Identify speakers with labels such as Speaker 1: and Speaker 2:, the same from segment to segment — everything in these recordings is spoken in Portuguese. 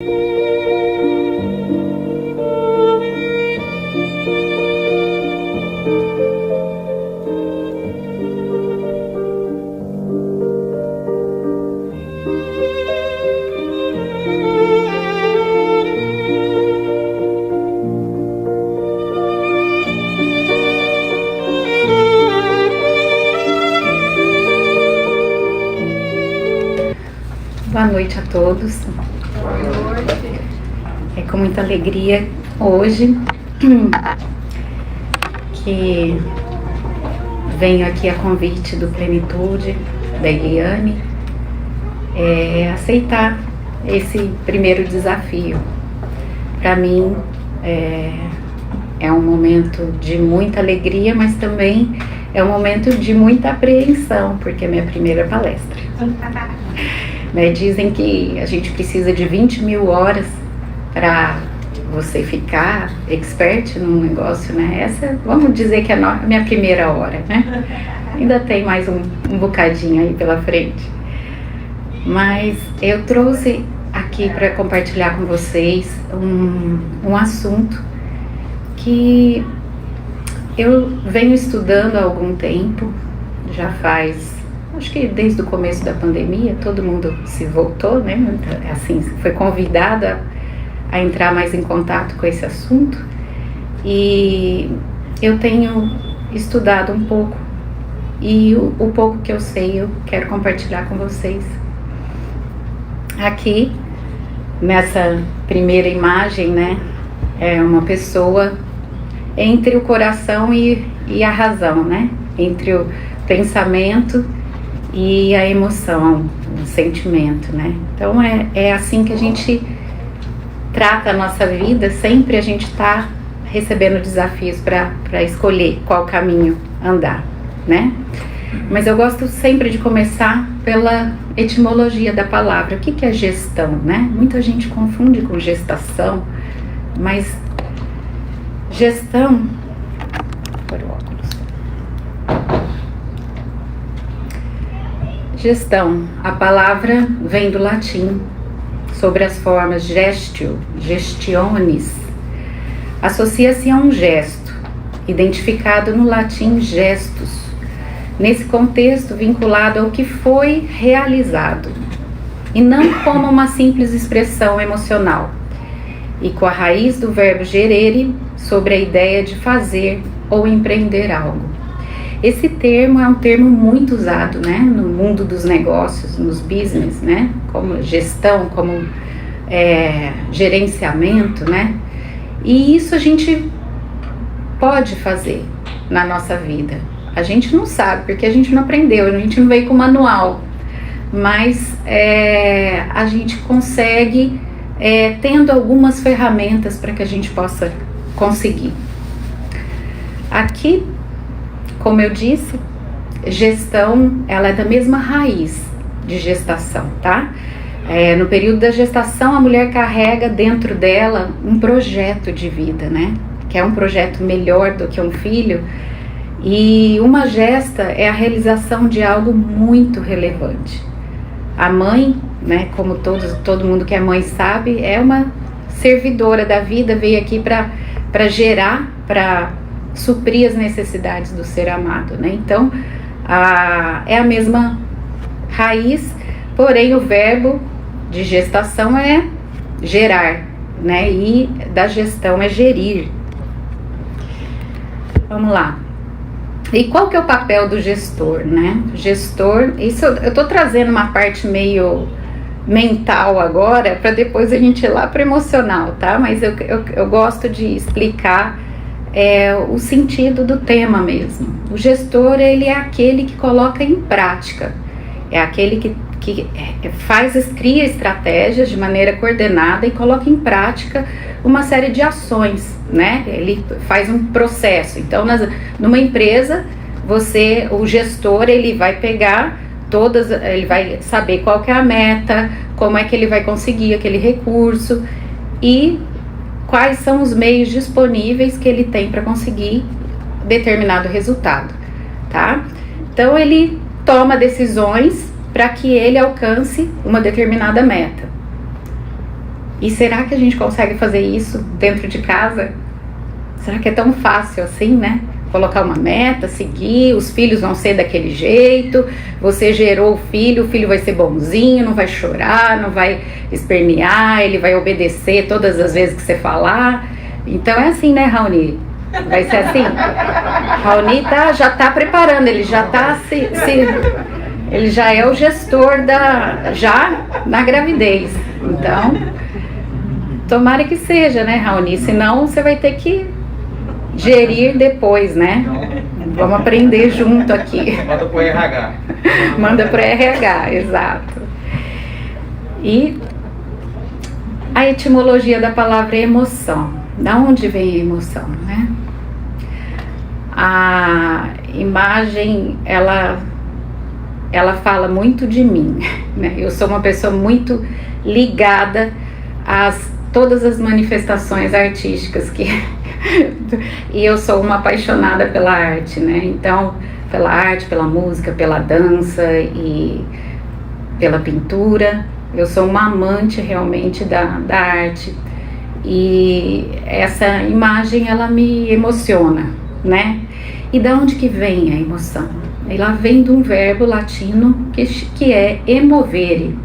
Speaker 1: Boa noite a todos. É com muita alegria hoje que venho aqui a convite do Plenitude, da Eliane, aceitar esse primeiro desafio. Para mim é um momento de muita alegria, mas também é um momento de muita apreensão, porque é minha primeira palestra. Dizem que a gente precisa de 20 mil horas para você ficar expert num negócio, né? Essa, vamos dizer que é a minha primeira hora, né? Ainda tem mais um bocadinho aí pela frente. Mas eu trouxe aqui para compartilhar com vocês um assunto que eu venho estudando há algum tempo, já faz... Acho que desde o começo da pandemia, todo mundo se voltou, né? Assim, foi convidado a entrar mais em contato com esse assunto. E eu tenho estudado um pouco. E o pouco que eu sei, eu quero compartilhar com vocês. Aqui, nessa primeira imagem, né? É uma pessoa entre o coração e a razão, né? Entre o pensamento e a emoção, o sentimento, né? Então é assim que a gente trata a nossa vida. Sempre a gente está recebendo desafios para escolher qual caminho andar, né? Mas eu gosto sempre de começar pela etimologia da palavra. O que é gestão, né? Muita gente confunde com gestação, mas gestão... Gestão, a palavra vem do latim, sobre as formas gestio, gestionis, associa-se a um gesto, identificado no latim gestus, nesse contexto vinculado ao que foi realizado, e não como uma simples expressão emocional, e com a raiz do verbo gerere sobre a ideia de fazer ou empreender algo. Esse termo é um termo muito usado, né, no mundo dos negócios, nos business, né, como gestão, como gerenciamento, né, e isso a gente pode fazer na nossa vida. A gente não sabe, porque a gente não aprendeu, a gente não veio com manual, mas a gente consegue, tendo algumas ferramentas para que a gente possa conseguir. Aqui, como eu disse, gestão, ela é da mesma raiz de gestação, tá? No período da gestação, a mulher carrega dentro dela um projeto de vida, né? Que é um projeto melhor do que um filho. E uma gesta é a realização de algo muito relevante. A mãe, né, como todo mundo que é mãe sabe, é uma servidora da vida, veio aqui para gerar, para suprir as necessidades do ser amado, né? Então, é a mesma raiz, porém o verbo de gestação é gerar, né? E da gestão é gerir. Vamos lá. E qual que é o papel do gestor, né? Gestor, isso eu tô trazendo uma parte meio mental agora, para depois a gente ir lá para emocional, tá? Mas eu gosto de explicar o sentido do tema mesmo. O gestor, ele é aquele que coloca em prática, é aquele que cria estratégias de maneira coordenada e coloca em prática uma série de ações, né? Ele faz um processo. Então, numa empresa, o gestor, ele vai pegar ele vai saber qual que é a meta, como é que ele vai conseguir aquele recurso e quais são os meios disponíveis que ele tem para conseguir determinado resultado, tá? Então, ele toma decisões para que ele alcance uma determinada meta. E será que a gente consegue fazer isso dentro de casa? Será que é tão fácil assim, né? Colocar uma meta, seguir, os filhos vão ser daquele jeito, você gerou o filho vai ser bonzinho, não vai chorar, não vai espernear, ele vai obedecer todas as vezes que você falar. Então é assim, né, Raoni? Vai ser assim? Raoni já tá preparando, ele já tá ele já é o gestor já na gravidez. Então, tomara que seja, né, Raoni? Senão você vai ter que gerir depois, né? Vamos aprender junto aqui.
Speaker 2: Manda pro RH.
Speaker 1: Manda pro RH, exato. E a etimologia da palavra emoção. Da onde vem a emoção, né? A imagem, ela fala muito de mim, né? Eu sou uma pessoa muito ligada a todas as manifestações artísticas e eu sou uma apaixonada pela arte, né? Então, pela arte, pela música, pela dança e pela pintura. Eu sou uma amante realmente da arte. E essa imagem, ela me emociona, né? E da onde que vem a emoção? Ela vem de um verbo latino que é emovere,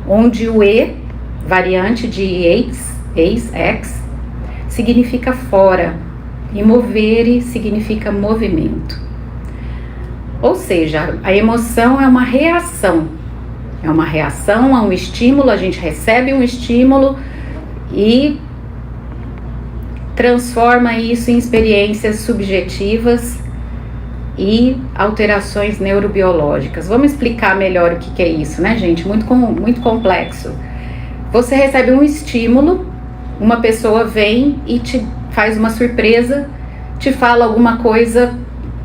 Speaker 1: onde o e, variante de ex, significa fora, e movere significa movimento. Ou seja, a emoção é uma reação a um estímulo, a gente recebe um estímulo e transforma isso em experiências subjetivas e alterações neurobiológicas. Vamos explicar melhor o que é isso, né, gente? Muito complexo. Você recebe um estímulo, uma pessoa vem e te faz uma surpresa, te fala alguma coisa,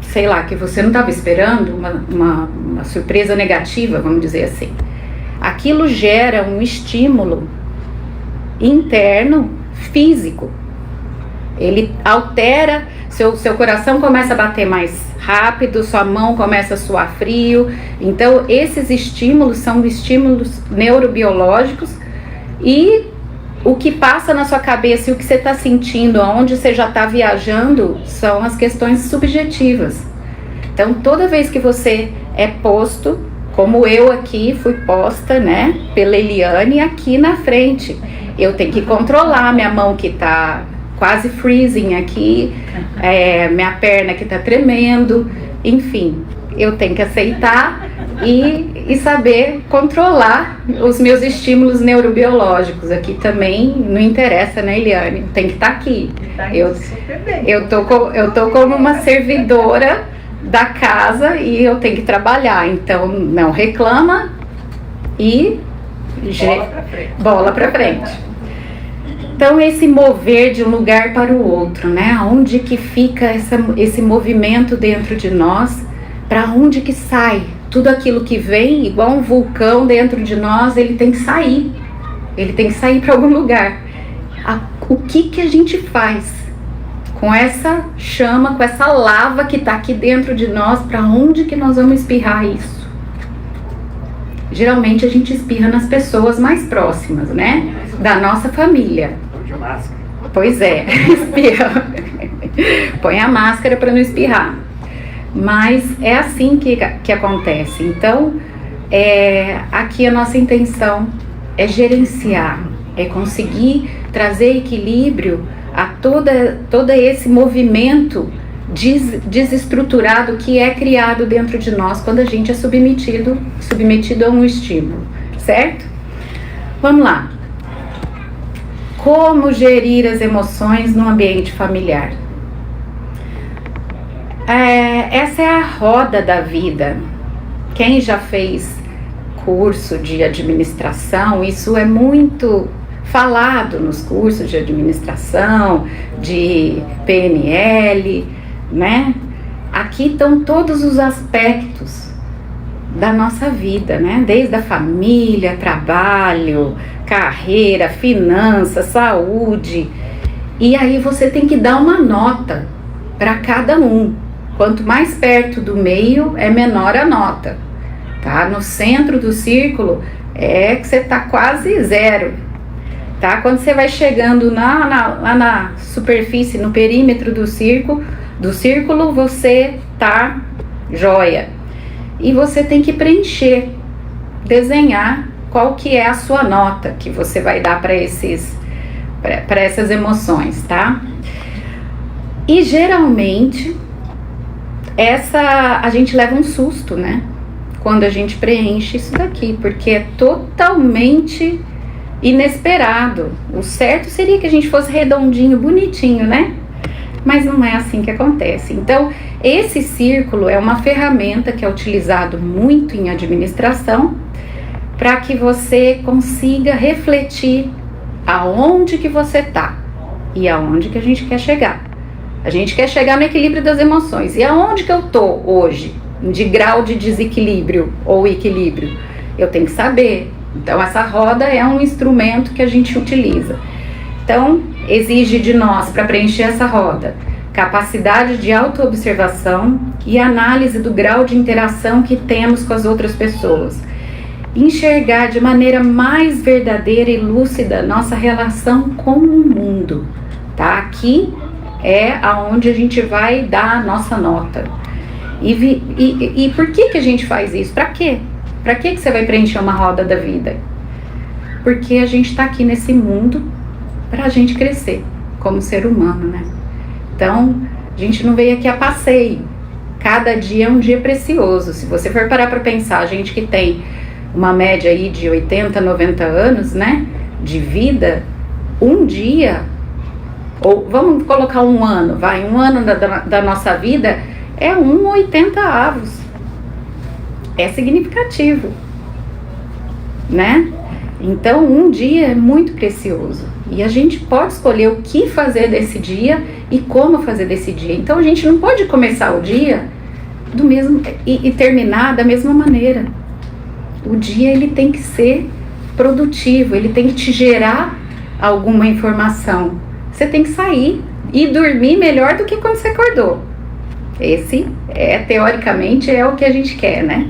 Speaker 1: sei lá, que você não estava esperando, uma surpresa negativa, vamos dizer assim. Aquilo gera um estímulo interno, físico. Ele altera, seu coração começa a bater mais rápido, sua mão começa a suar frio. Então, esses estímulos são estímulos neurobiológicos, e o que passa na sua cabeça e o que você está sentindo, aonde você já está viajando, são as questões subjetivas. Então, toda vez que você é posto, como eu aqui fui posta, né, pela Eliane aqui na frente, eu tenho que controlar minha mão que está quase freezing aqui, minha perna que está tremendo, enfim, eu tenho que aceitar e saber controlar os meus estímulos neurobiológicos. Aqui também não interessa, né, Eliane? Tem que estar aqui. Eu tô como uma servidora da casa e eu tenho que trabalhar. Então, não reclama e bola pra frente. Então, esse mover de um lugar para o outro, né? Onde que fica esse movimento dentro de nós? Para onde que sai? Tudo aquilo que vem, igual um vulcão dentro de nós, ele tem que sair. Ele tem que sair para algum lugar. O que a gente faz com essa chama, com essa lava que está aqui dentro de nós? Para onde que nós vamos espirrar isso? Geralmente a gente espirra nas pessoas mais próximas, né? Da nossa família. Pois é, espirra. Põe a máscara para não espirrar. Mas é assim que acontece. Então, aqui a nossa intenção é gerenciar, é conseguir trazer equilíbrio a todo esse movimento desestruturado que é criado dentro de nós quando a gente é submetido a um estímulo, certo? Vamos lá. Como gerir as emoções no ambiente familiar? Essa é a roda da vida. Quem já fez curso de administração, isso é muito falado nos cursos de administração, de PNL, né? Aqui estão todos os aspectos da nossa vida, né? Desde a família, trabalho, carreira, finanças, saúde. E aí você tem que dar uma nota para cada um. Quanto mais perto do meio, é menor a nota, tá? No centro do círculo é que você tá quase zero. tá? Quando você vai chegando lá na superfície, no perímetro do círculo, você tá joia. E você tem que preencher, desenhar qual que é a sua nota que você vai dar para essas emoções, tá? E geralmente a gente leva um susto, né? Quando a gente preenche isso daqui, porque é totalmente inesperado. O certo seria que a gente fosse redondinho, bonitinho, né? Mas não é assim que acontece. Então, esse círculo é uma ferramenta que é utilizado muito em administração para que você consiga refletir aonde que você tá e aonde que a gente quer chegar. A gente quer chegar no equilíbrio das emoções. E aonde que eu tô hoje? De grau de desequilíbrio ou equilíbrio? Eu tenho que saber. Então, essa roda é um instrumento que a gente utiliza. Então, exige de nós, para preencher essa roda, capacidade de autoobservação e análise do grau de interação que temos com as outras pessoas. Enxergar de maneira mais verdadeira e lúcida nossa relação com o mundo, tá? Aqui é aonde a gente vai dar a nossa nota. E por que a gente faz isso? Para quê? Para que você vai preencher uma roda da vida? Porque a gente está aqui nesse mundo para a gente crescer como ser humano, né? Então, a gente não veio aqui a passeio. Cada dia é um dia precioso. Se você for parar para pensar, a gente que tem uma média aí de 80, 90 anos, né? De vida, um dia, ou vamos colocar um ano, um ano da nossa vida é 1/80. É significativo, né? Então, um dia é muito precioso. E a gente pode escolher o que fazer desse dia e como fazer desse dia. Então, a gente não pode começar o dia do mesmo e terminar da mesma maneira. O dia, ele tem que ser produtivo, ele tem que te gerar alguma informação. Você tem que sair e dormir melhor do que quando você acordou. Esse, teoricamente, é o que a gente quer, né?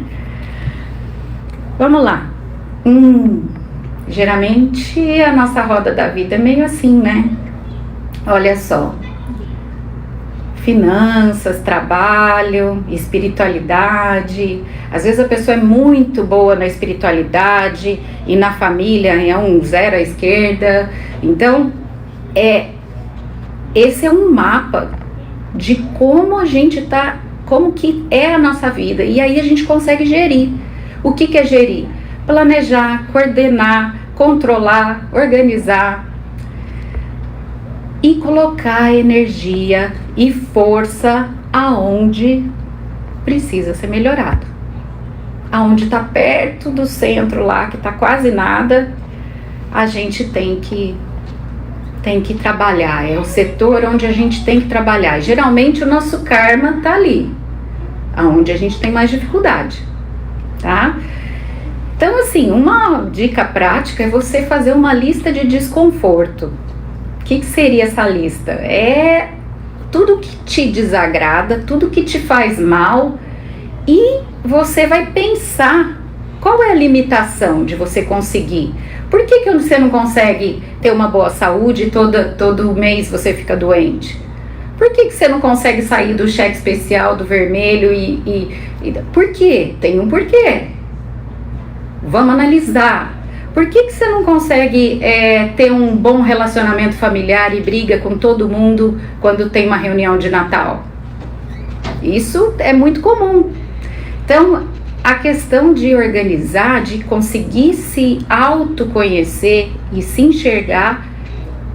Speaker 1: Vamos lá. Geralmente a nossa roda da vida é meio assim, né? Olha só. Finanças, trabalho, espiritualidade. Às vezes a pessoa é muito boa na espiritualidade e na família é um zero à esquerda. Então, esse é um mapa de como a gente tá, como que é a nossa vida. E aí a gente consegue gerir. O que é gerir? Planejar, coordenar, controlar, organizar e colocar energia e força aonde precisa ser melhorado. Aonde está perto do centro lá, que está quase nada, a gente tem que trabalhar. É o setor onde a gente tem que trabalhar. Geralmente o nosso karma está ali, aonde a gente tem mais dificuldade, tá? Então, assim, uma dica prática é você fazer uma lista de desconforto. O que seria essa lista? É tudo que te desagrada, tudo que te faz mal, e você vai pensar qual é a limitação de você conseguir. Por que você não consegue ter uma boa saúde e todo mês você fica doente? Por que você não consegue sair do cheque especial, do vermelho por quê? Tem um porquê. Vamos analisar. Por que você não consegue ter um bom relacionamento familiar e briga com todo mundo quando tem uma reunião de Natal? Isso é muito comum. Então, a questão de organizar, de conseguir se autoconhecer e se enxergar,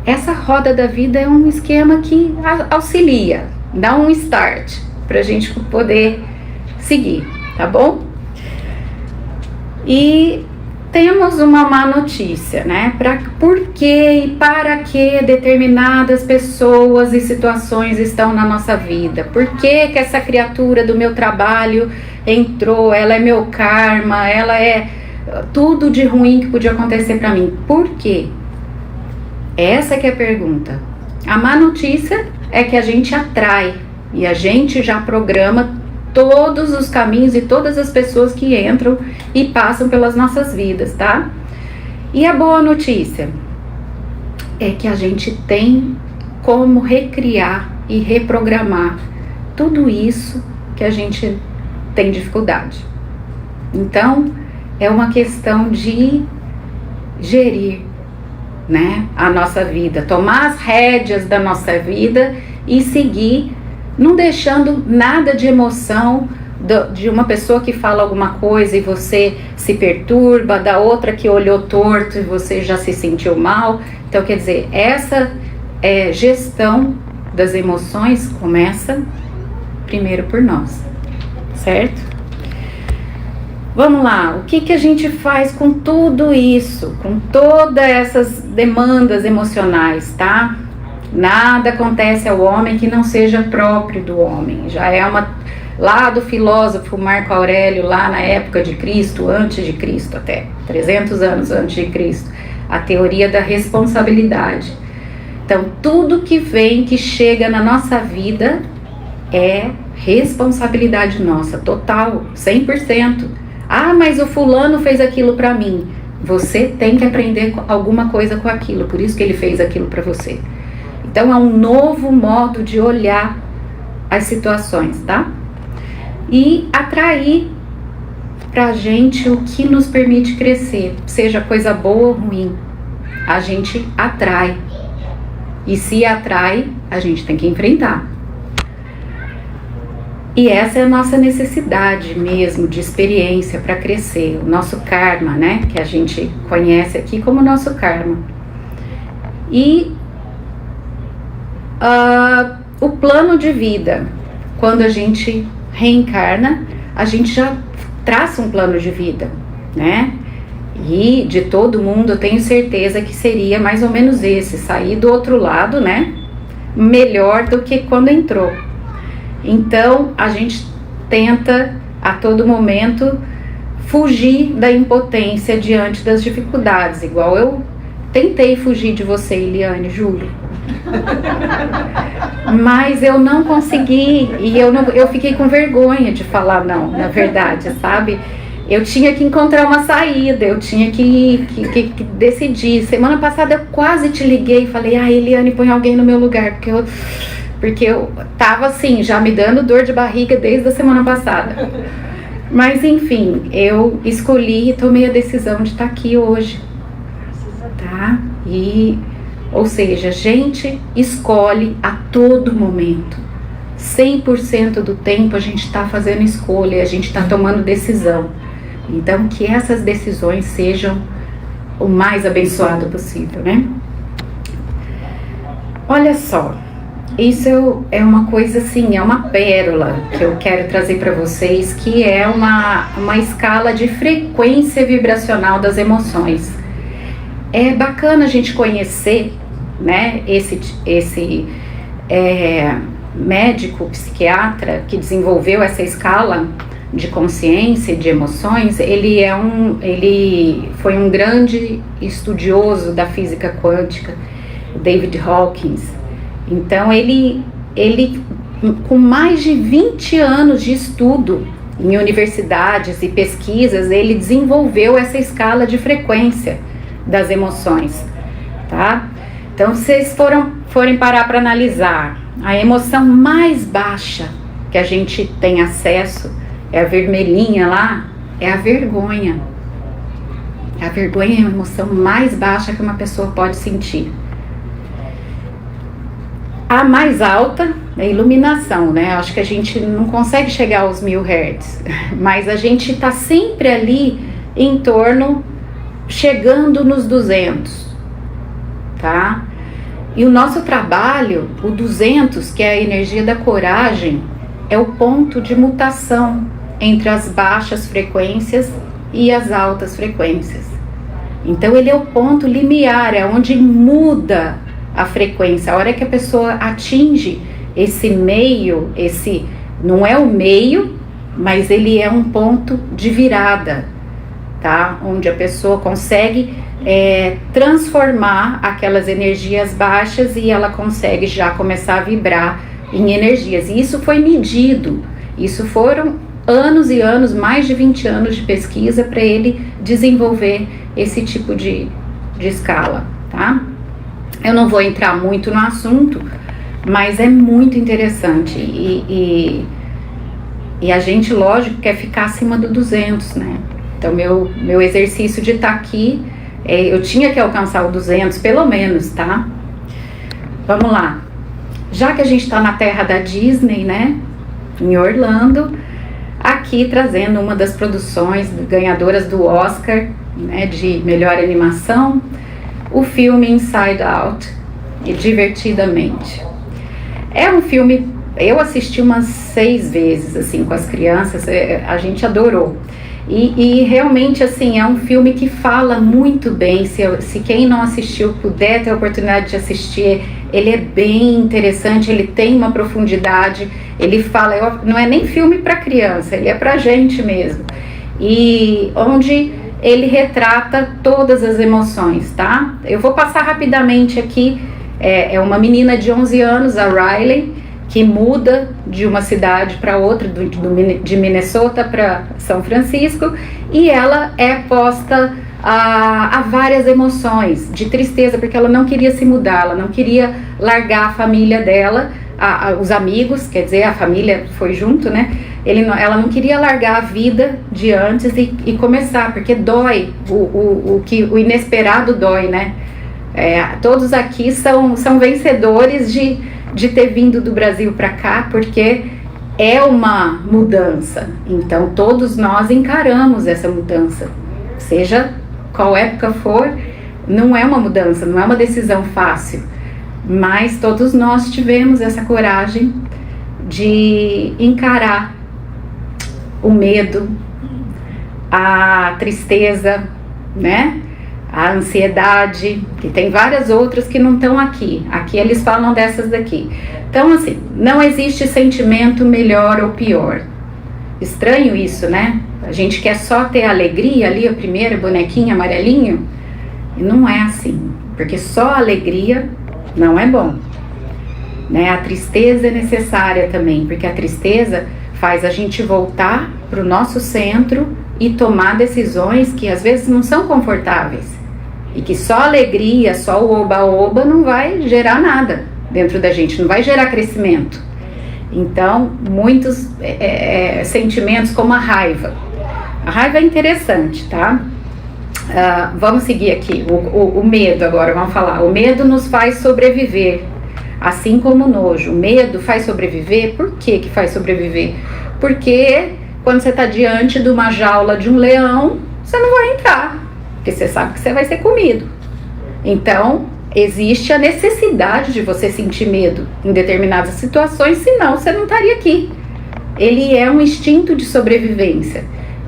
Speaker 1: essa roda da vida é um esquema que auxilia, dá um start para a gente poder seguir, tá bom? E temos uma má notícia, né? Por que e para que determinadas pessoas e situações estão na nossa vida? Por que essa criatura do meu trabalho entrou? Ela é meu karma, ela é tudo de ruim que podia acontecer para mim. Por quê? Essa que é a pergunta. A má notícia é que a gente atrai e a gente já programa todos os caminhos e todas as pessoas que entram e passam pelas nossas vidas, tá? E a boa notícia é que a gente tem como recriar e reprogramar tudo isso que a gente tem dificuldade. Então, é uma questão de gerir, né, a nossa vida, tomar as rédeas da nossa vida e seguir, não deixando nada de emoção de uma pessoa que fala alguma coisa e você se perturba, da outra que olhou torto e você já se sentiu mal. Então, quer dizer, essa gestão das emoções começa primeiro por nós, certo? Vamos lá, o que a gente faz com tudo isso, com todas essas demandas emocionais, tá? Nada acontece ao homem que não seja próprio do homem. Já é lá do filósofo Marco Aurélio, lá na época de Cristo, antes de Cristo até, 300 anos antes de Cristo, a teoria da responsabilidade. Então, tudo que vem, que chega na nossa vida é responsabilidade nossa, total, 100%. Ah, mas o fulano fez aquilo pra mim. Você tem que aprender alguma coisa com aquilo, por isso que ele fez aquilo pra você. Então, é um novo modo de olhar as situações, tá? E atrair pra gente o que nos permite crescer, seja coisa boa ou ruim, a gente atrai. E se atrai, a gente tem que enfrentar. E essa é a nossa necessidade mesmo de experiência para crescer, o nosso karma, né? Que a gente conhece aqui como nosso karma. E o plano de vida, quando a gente reencarna, a gente já traça um plano de vida, né? E de todo mundo eu tenho certeza que seria mais ou menos esse, sair do outro lado, né? Melhor do que quando entrou. Então, a gente tenta a todo momento fugir da impotência diante das dificuldades, igual eu tentei fugir de você, Eliane, juro. Mas eu não consegui e eu fiquei com vergonha de falar não, na verdade, sabe? Eu tinha que encontrar uma saída, eu tinha que decidir. Semana passada eu quase te liguei e falei, Eliane, põe alguém no meu lugar, porque eu tava assim, já me dando dor de barriga desde a semana passada. Mas enfim, eu escolhi e tomei a decisão de estar aqui hoje, tá? Ou seja, a gente escolhe a todo momento. 100% do tempo a gente está fazendo escolha, a gente está tomando decisão. Então, que essas decisões sejam o mais abençoado possível, né? Olha só, isso é uma coisa assim, é uma pérola que eu quero trazer para vocês, que é uma escala de frequência vibracional das emoções. É bacana a gente conhecer, né, esse médico psiquiatra que desenvolveu essa escala de consciência e de emoções. Ele foi um grande estudioso da física quântica, David Hawkins. Então ele com mais de 20 anos de estudo em universidades e pesquisas, ele desenvolveu essa escala de frequência das emoções, tá? Então, se vocês forem parar para analisar, a emoção mais baixa que a gente tem acesso, é a vermelhinha lá, é a vergonha. A vergonha é a emoção mais baixa que uma pessoa pode sentir. A mais alta é a iluminação, né? Acho que a gente não consegue chegar aos 1000 Hz, mas a gente está sempre ali em torno, chegando nos 200, tá? E o nosso trabalho, o 200, que é a energia da coragem, é o ponto de mutação entre as baixas frequências e as altas frequências. Então ele é o ponto limiar, é onde muda a frequência. A hora que a pessoa atinge esse meio, não é o meio, mas ele é um ponto de virada, tá? Onde a pessoa consegue transformar aquelas energias baixas e ela consegue já começar a vibrar em energias. E isso foi medido, isso foram anos e anos, mais de 20 anos de pesquisa para ele desenvolver esse tipo de escala, tá? Eu não vou entrar muito no assunto, mas é muito interessante e a gente, lógico, quer ficar acima do 200, né? Então, meu exercício de estar aqui, eu tinha que alcançar o 200, pelo menos, tá? Vamos lá. Já que a gente tá na terra da Disney, né? Em Orlando, aqui trazendo uma das produções ganhadoras do Oscar, né? De melhor animação, o filme Inside Out, e Divertidamente. É um filme, eu assisti umas 6 vezes, assim, com as crianças, a gente adorou. E realmente, assim, é um filme que fala muito bem. Se quem não assistiu puder ter a oportunidade de assistir, ele é bem interessante, ele tem uma profundidade, ele fala, não é nem filme para criança, ele é pra gente mesmo. E onde ele retrata todas as emoções, tá? Eu vou passar rapidamente aqui. É uma menina de 11 anos, a Riley, que muda de uma cidade para outra, de Minnesota para São Francisco, e ela é posta a várias emoções, de tristeza, porque ela não queria se mudar, ela não queria largar a família dela, os amigos, quer dizer, a família foi junto, né? Ela não queria largar a vida de antes e começar, porque dói, o inesperado dói, né? Todos aqui são vencedores de ter vindo do Brasil para cá, porque é uma mudança. Então todos nós encaramos essa mudança, seja qual época for. Não é uma mudança, não é uma decisão fácil, mas todos nós tivemos essa coragem de encarar o medo, a tristeza, né? A ansiedade, que tem várias outras que não estão aqui. Aqui eles falam dessas daqui. Então, assim, não existe sentimento melhor ou pior. Estranho isso, né? A gente quer só ter alegria ali, a primeira bonequinha amarelinho. E não é assim, porque só alegria não é bom, né? A tristeza é necessária também, porque a tristeza faz a gente voltar para o nosso centro e tomar decisões que às vezes não são confortáveis. E que só alegria, só o oba-oba não vai gerar nada dentro da gente, não vai gerar crescimento. Então, muitos sentimentos como a raiva. A raiva é interessante, tá? Vamos seguir aqui, o medo agora, vamos falar. O medo nos faz sobreviver, assim como o nojo. O medo faz sobreviver. Por que que faz sobreviver? Porque quando você está diante de uma jaula de um leão, você não vai entrar, porque você sabe que você vai ser comido. Então, existe a necessidade de você sentir medo em determinadas situações, senão você não estaria aqui. Ele é um instinto de sobrevivência.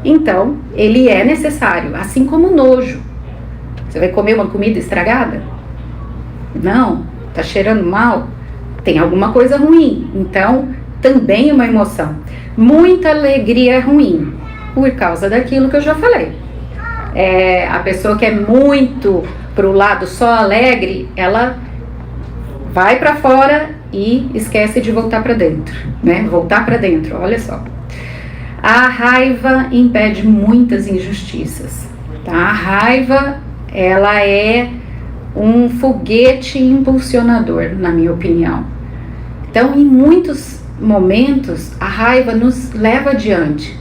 Speaker 1: Então, ele é necessário, assim como o nojo. Você vai comer uma comida estragada? Não, tá cheirando mal? Tem alguma coisa ruim. Então, também é uma emoção. Muita alegria é ruim, por causa daquilo que eu já falei. A pessoa que é muito pro lado só alegre, ela vai para fora e esquece de voltar para dentro, né? Voltar para dentro, olha só. A raiva impede muitas injustiças, tá? A raiva, ela é um foguete impulsionador, na minha opinião. Então, em muitos momentos, a raiva nos leva adiante.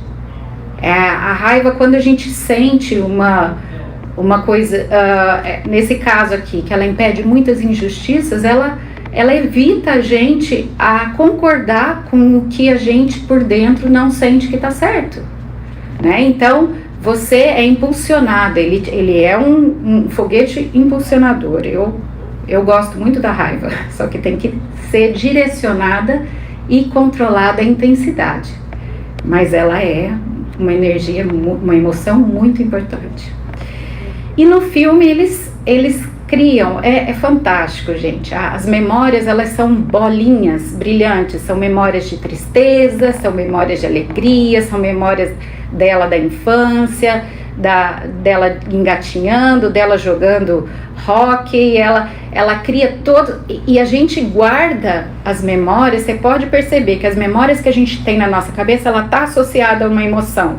Speaker 1: A raiva, quando a gente sente uma coisa, nesse caso aqui, que ela impede muitas injustiças, ela evita a gente a concordar com o que a gente por dentro não sente que está certo, né? Então, você é impulsionada, ele é um foguete impulsionador. Eu gosto muito da raiva, só que tem que ser direcionada e controlada a intensidade, mas ela é uma energia, uma emoção muito importante. E no filme eles criam, é fantástico, gente. As memórias, elas são bolinhas brilhantes, são memórias de tristeza, são memórias de alegria, são memórias dela da infância, dela engatinhando, dela jogando hóquei. Ela cria todo, e a gente guarda as memórias. Você pode perceber que as memórias que a gente tem na nossa cabeça, ela está associada a uma emoção,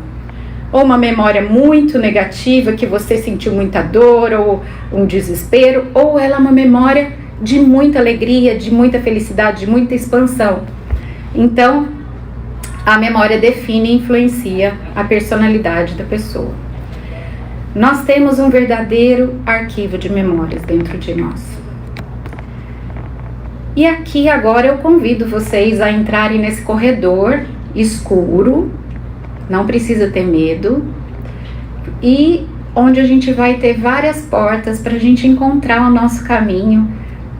Speaker 1: ou uma memória muito negativa, que você sentiu muita dor ou um desespero, ou ela é uma memória de muita alegria, de muita felicidade, de muita expansão. Então, a memória define e influencia a personalidade da pessoa. Nós temos um verdadeiro arquivo de memórias dentro de nós. E aqui agora eu convido vocês a entrarem nesse corredor escuro, não precisa ter medo, e onde a gente vai ter várias portas para a gente encontrar o nosso caminho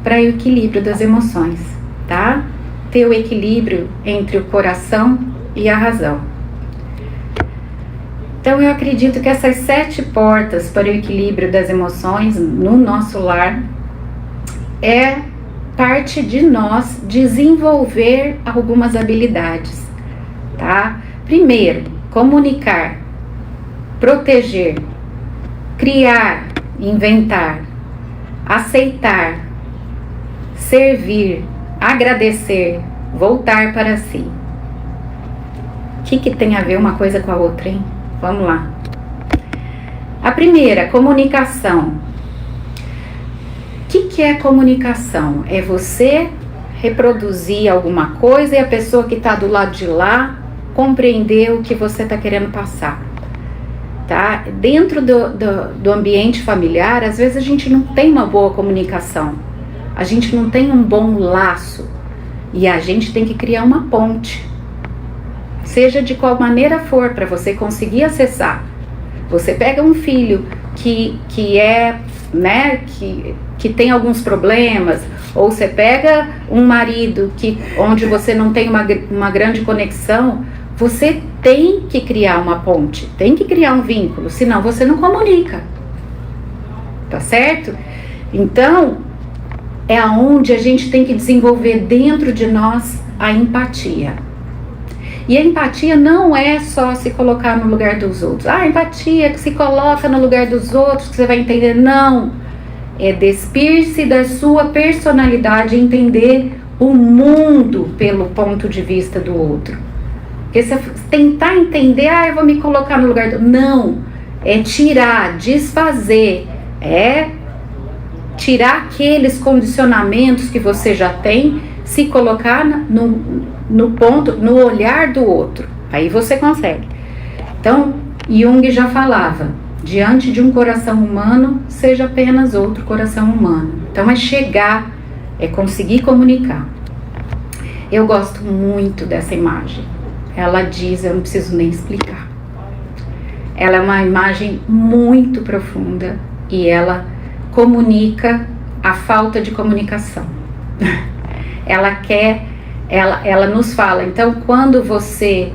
Speaker 1: para o equilíbrio das emoções, tá? Ter o equilíbrio entre o coração e a razão. Então eu acredito que essas 7 portas para o equilíbrio das emoções no nosso lar é parte de nós desenvolver algumas habilidades, tá? Primeiro, comunicar, proteger, criar, inventar, aceitar, servir, agradecer, voltar para si. O que tem a ver uma coisa com a outra, hein? Vamos lá. A primeira, comunicação. O que é comunicação? É você reproduzir alguma coisa e a pessoa que está do lado de lá compreender o que você está querendo passar. Tá? Dentro do ambiente familiar, às vezes a gente não tem uma boa comunicação. A gente não tem um bom laço. E a gente tem que criar uma ponte. Seja de qual maneira for, para você conseguir acessar. Você pega um filho que é, né, que tem alguns problemas, ou você pega um marido onde você não tem uma grande conexão, você tem que criar uma ponte, tem que criar um vínculo, senão você não comunica. Tá certo? Então, é aonde a gente tem que desenvolver dentro de nós a empatia. E a empatia não é só se colocar no lugar dos outros. A empatia que se coloca no lugar dos outros, que você vai entender. Não. É despir-se da sua personalidade e entender o mundo pelo ponto de vista do outro. Porque você tentar entender, eu vou me colocar no lugar do... Não. É tirar, desfazer. É tirar aqueles condicionamentos que você já tem, se colocar no ponto, no olhar do outro. Aí você consegue. Então, Jung já falava, diante de um coração humano, seja apenas outro coração humano. Então é chegar, é conseguir comunicar. Eu gosto muito dessa imagem. Ela diz, eu não preciso nem explicar. Ela é uma imagem muito profunda e ela comunica a falta de comunicação. Ela nos fala, então quando você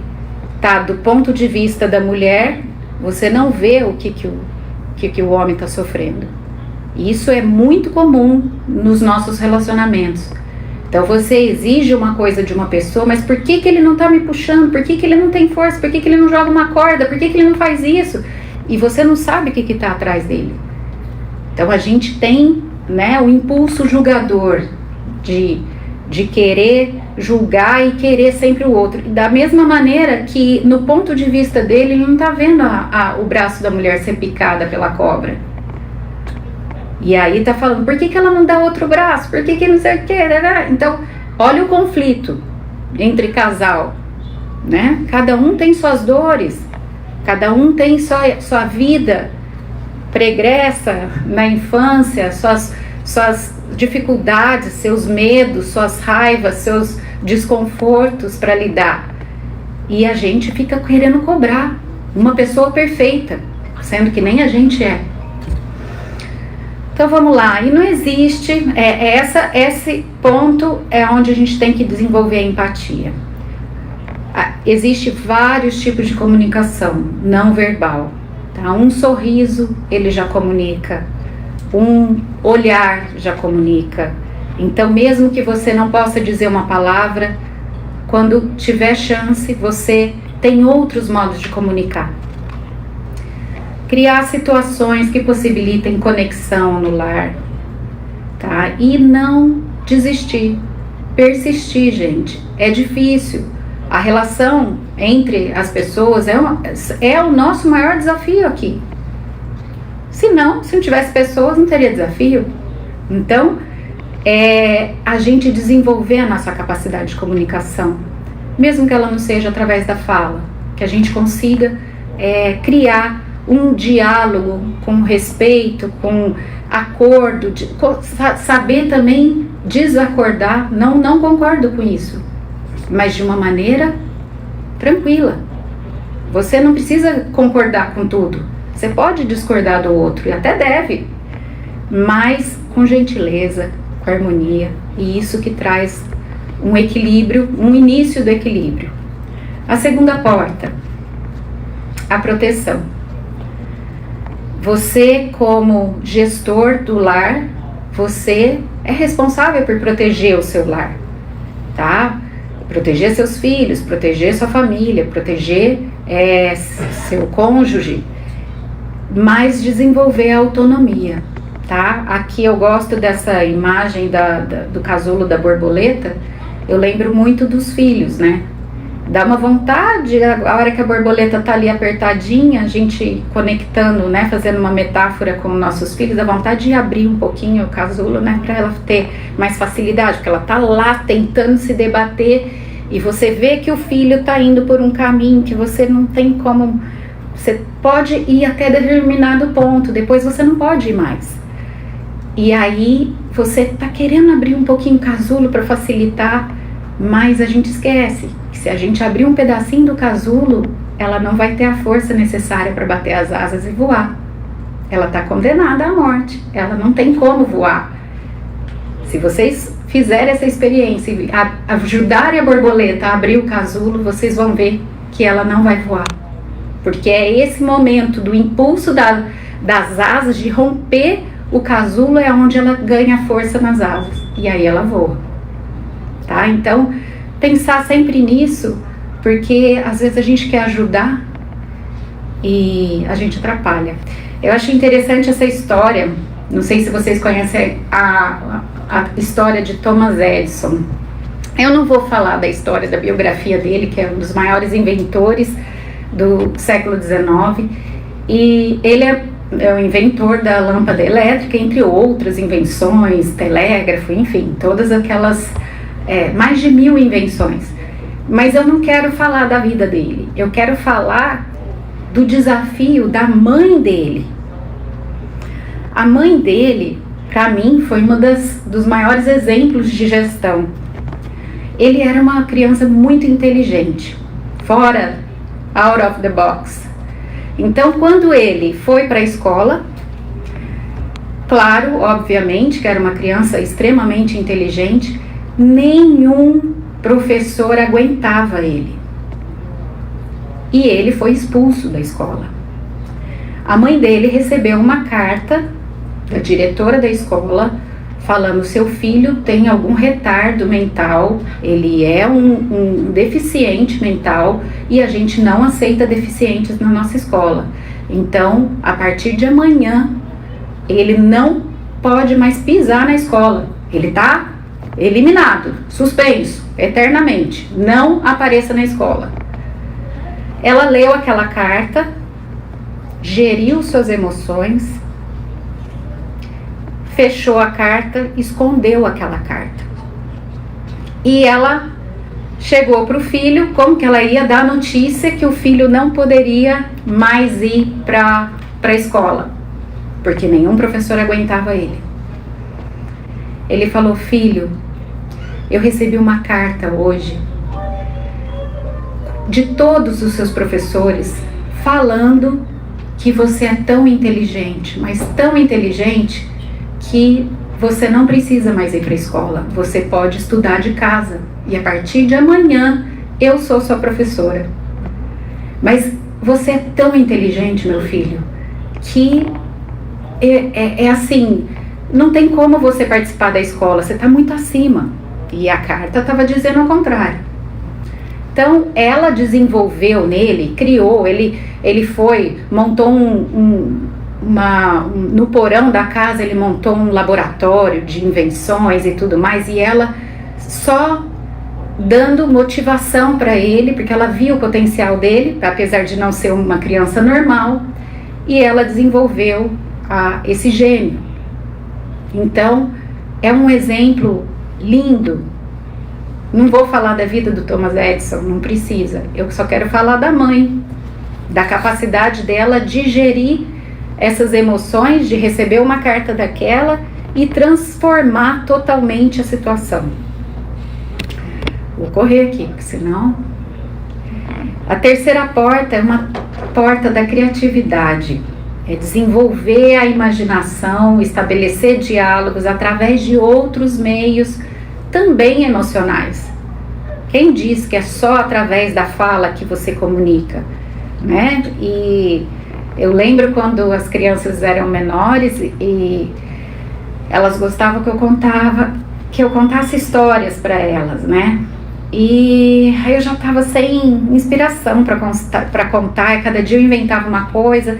Speaker 1: está do ponto de vista da mulher, você não vê o que o homem está sofrendo. Isso é muito comum nos nossos relacionamentos. Então você exige uma coisa de uma pessoa, mas por que ele não está me puxando? Por que ele não tem força? Por que ele não joga uma corda? Por que ele não faz isso? E você não sabe o que está atrás dele. Então a gente tem, né, o impulso julgador de querer julgar e querer sempre o outro. Da mesma maneira que no ponto de vista dele, ele não está vendo o braço da mulher ser picada pela cobra. E aí tá falando, por que ela não dá outro braço? Por que não sei o que? Então, olha o conflito entre casal, né? Cada um tem suas dores, cada um tem sua vida pregressa na infância, suas dificuldades, seus medos, suas raivas, seus desconfortos para lidar. E a gente fica querendo cobrar uma pessoa perfeita, sendo que nem a gente é. Então vamos lá, e não existe, esse ponto é onde a gente tem que desenvolver a empatia. Existe vários tipos de comunicação não verbal, tá? Um sorriso, ele já comunica, um olhar já comunica. Então mesmo que você não possa dizer uma palavra, quando tiver chance, você tem outros modos de comunicar. Criar situações que possibilitem conexão no lar, tá? E não desistir, persistir, gente. É difícil. A relação entre as pessoas é o nosso maior desafio aqui. Se não tivesse pessoas, não teria desafio. Então, é a gente desenvolver a nossa capacidade de comunicação, mesmo que ela não seja através da fala, que a gente consiga criar um diálogo com respeito, com acordo, saber também desacordar, não concordo com isso, mas de uma maneira tranquila. Você não precisa concordar com tudo, você pode discordar do outro, e até deve, mas com gentileza, com harmonia, e isso que traz um equilíbrio, um início do equilíbrio. A segunda porta, a proteção. Você, como gestor do lar, você é responsável por proteger o seu lar, tá? Proteger seus filhos, proteger sua família, proteger seu cônjuge, mas desenvolver a autonomia, tá? Aqui eu gosto dessa imagem do casulo da borboleta. Eu lembro muito dos filhos, né? Dá uma vontade, a hora que a borboleta tá ali apertadinha, a gente conectando, né, fazendo uma metáfora com nossos filhos, dá vontade de abrir um pouquinho o casulo, né, para ela ter mais facilidade, porque ela tá lá tentando se debater e você vê que o filho tá indo por um caminho que você não tem como, você pode ir até determinado ponto, depois você não pode ir mais. E aí você tá querendo abrir um pouquinho o casulo para facilitar, mas a gente esquece que se a gente abrir um pedacinho do casulo, ela não vai ter a força necessária para bater as asas e voar. Ela está condenada à morte, ela não tem como voar. Se vocês fizerem essa experiência e ajudarem a borboleta a abrir o casulo, vocês vão ver que ela não vai voar. Porque é esse momento do impulso das asas, de romper o casulo, é onde ela ganha força nas asas. E aí ela voa. Tá? Então, pensar sempre nisso, porque às vezes a gente quer ajudar e a gente atrapalha. Eu achei interessante essa história, não sei se vocês conhecem a história de Thomas Edison. Eu não vou falar da história, da biografia dele, que é um dos maiores inventores do século XIX, e ele é o inventor da lâmpada elétrica, entre outras invenções, telégrafo, enfim, todas aquelas... mais de 1000 invenções, mas eu não quero falar da vida dele, eu quero falar do desafio da mãe dele. A mãe dele, para mim, foi uma dos maiores exemplos de gestão. Ele era uma criança muito inteligente, fora, out of the box. Então, quando ele foi para a escola, claro, obviamente, que era uma criança extremamente inteligente, nenhum professor aguentava ele. E ele foi expulso da escola. A mãe dele recebeu uma carta da diretora da escola falando: seu filho tem algum retardo mental, ele é um deficiente mental e a gente não aceita deficientes na nossa escola. Então, a partir de amanhã, ele não pode mais pisar na escola. Ele tá eliminado, suspenso, eternamente, não apareça na escola. Ela leu aquela carta, geriu suas emoções, fechou a carta, escondeu aquela carta. E ela chegou para o filho, como que ela ia dar notícia que o filho não poderia mais ir para a escola, porque nenhum professor aguentava ele. Ele falou: filho, eu recebi uma carta hoje de todos os seus professores falando que você é tão inteligente, mas tão inteligente que você não precisa mais ir para a escola, você pode estudar de casa e a partir de amanhã eu sou sua professora. Mas você é tão inteligente, meu filho, que é assim, não tem como você participar da escola, você está muito acima. E a carta estava dizendo ao contrário. Então, ela desenvolveu nele, criou, ele foi, montou no porão da casa, ele montou um laboratório de invenções e tudo mais, e ela só dando motivação para ele, porque ela viu o potencial dele, apesar de não ser uma criança normal, e ela desenvolveu esse gênio. Então, é um exemplo lindo. Não vou falar da vida do Thomas Edison, não precisa. Eu só quero falar da mãe, da capacidade dela de gerir essas emoções, de receber uma carta daquela e transformar totalmente a situação. Vou correr aqui, porque senão... A terceira porta é uma porta da criatividade. É desenvolver a imaginação, estabelecer diálogos através de outros meios também emocionais. Quem diz que é só através da fala que você comunica, né? E eu lembro quando as crianças eram menores e elas gostavam que eu contasse histórias para elas, né? E aí eu já estava sem inspiração para contar, e cada dia eu inventava uma coisa.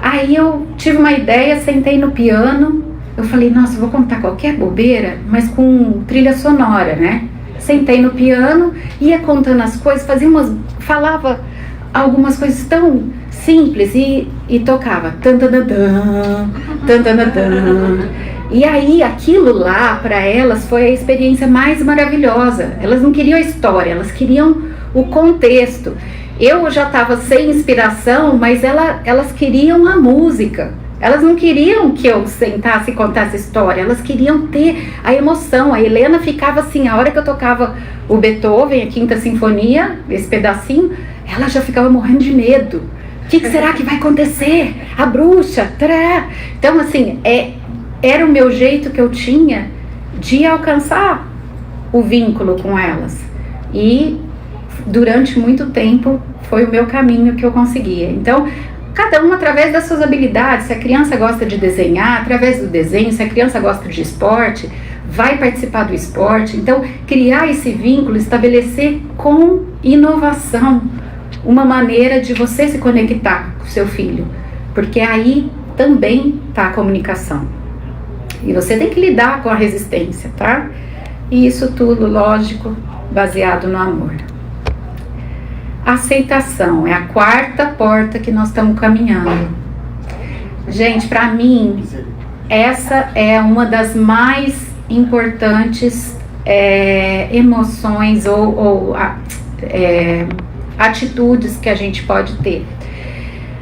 Speaker 1: Aí eu tive uma ideia, sentei no piano, eu falei, nossa, eu vou contar qualquer bobeira, mas com trilha sonora, né? Sentei no piano, ia contando as coisas, falava algumas coisas tão simples e tocava. Tan-tan-tan, tan-tan-tan. E aí aquilo lá para elas foi a experiência mais maravilhosa. Elas não queriam a história, elas queriam o contexto. Eu já estava sem inspiração, mas elas queriam a música. Elas não queriam que eu sentasse e contasse história, elas queriam ter a emoção. A Helena ficava assim, a hora que eu tocava o Beethoven, a Quinta Sinfonia, esse pedacinho, ela já ficava morrendo de medo. O que será que vai acontecer? A bruxa? Tará. Então, assim, era o meu jeito que eu tinha de alcançar o vínculo com elas. E durante muito tempo foi o meu caminho que eu conseguia. Então, cada um através das suas habilidades. Se a criança gosta de desenhar, através do desenho. Se a criança gosta de esporte, vai participar do esporte. Então, criar esse vínculo, estabelecer com inovação uma maneira de você se conectar com o seu filho, porque aí também está a comunicação. E você tem que lidar com a resistência, tá? E isso tudo, lógico, baseado no amor. Aceitação é a quarta porta que nós estamos caminhando. Gente, para mim, essa é uma das mais importantes emoções ou atitudes que a gente pode ter.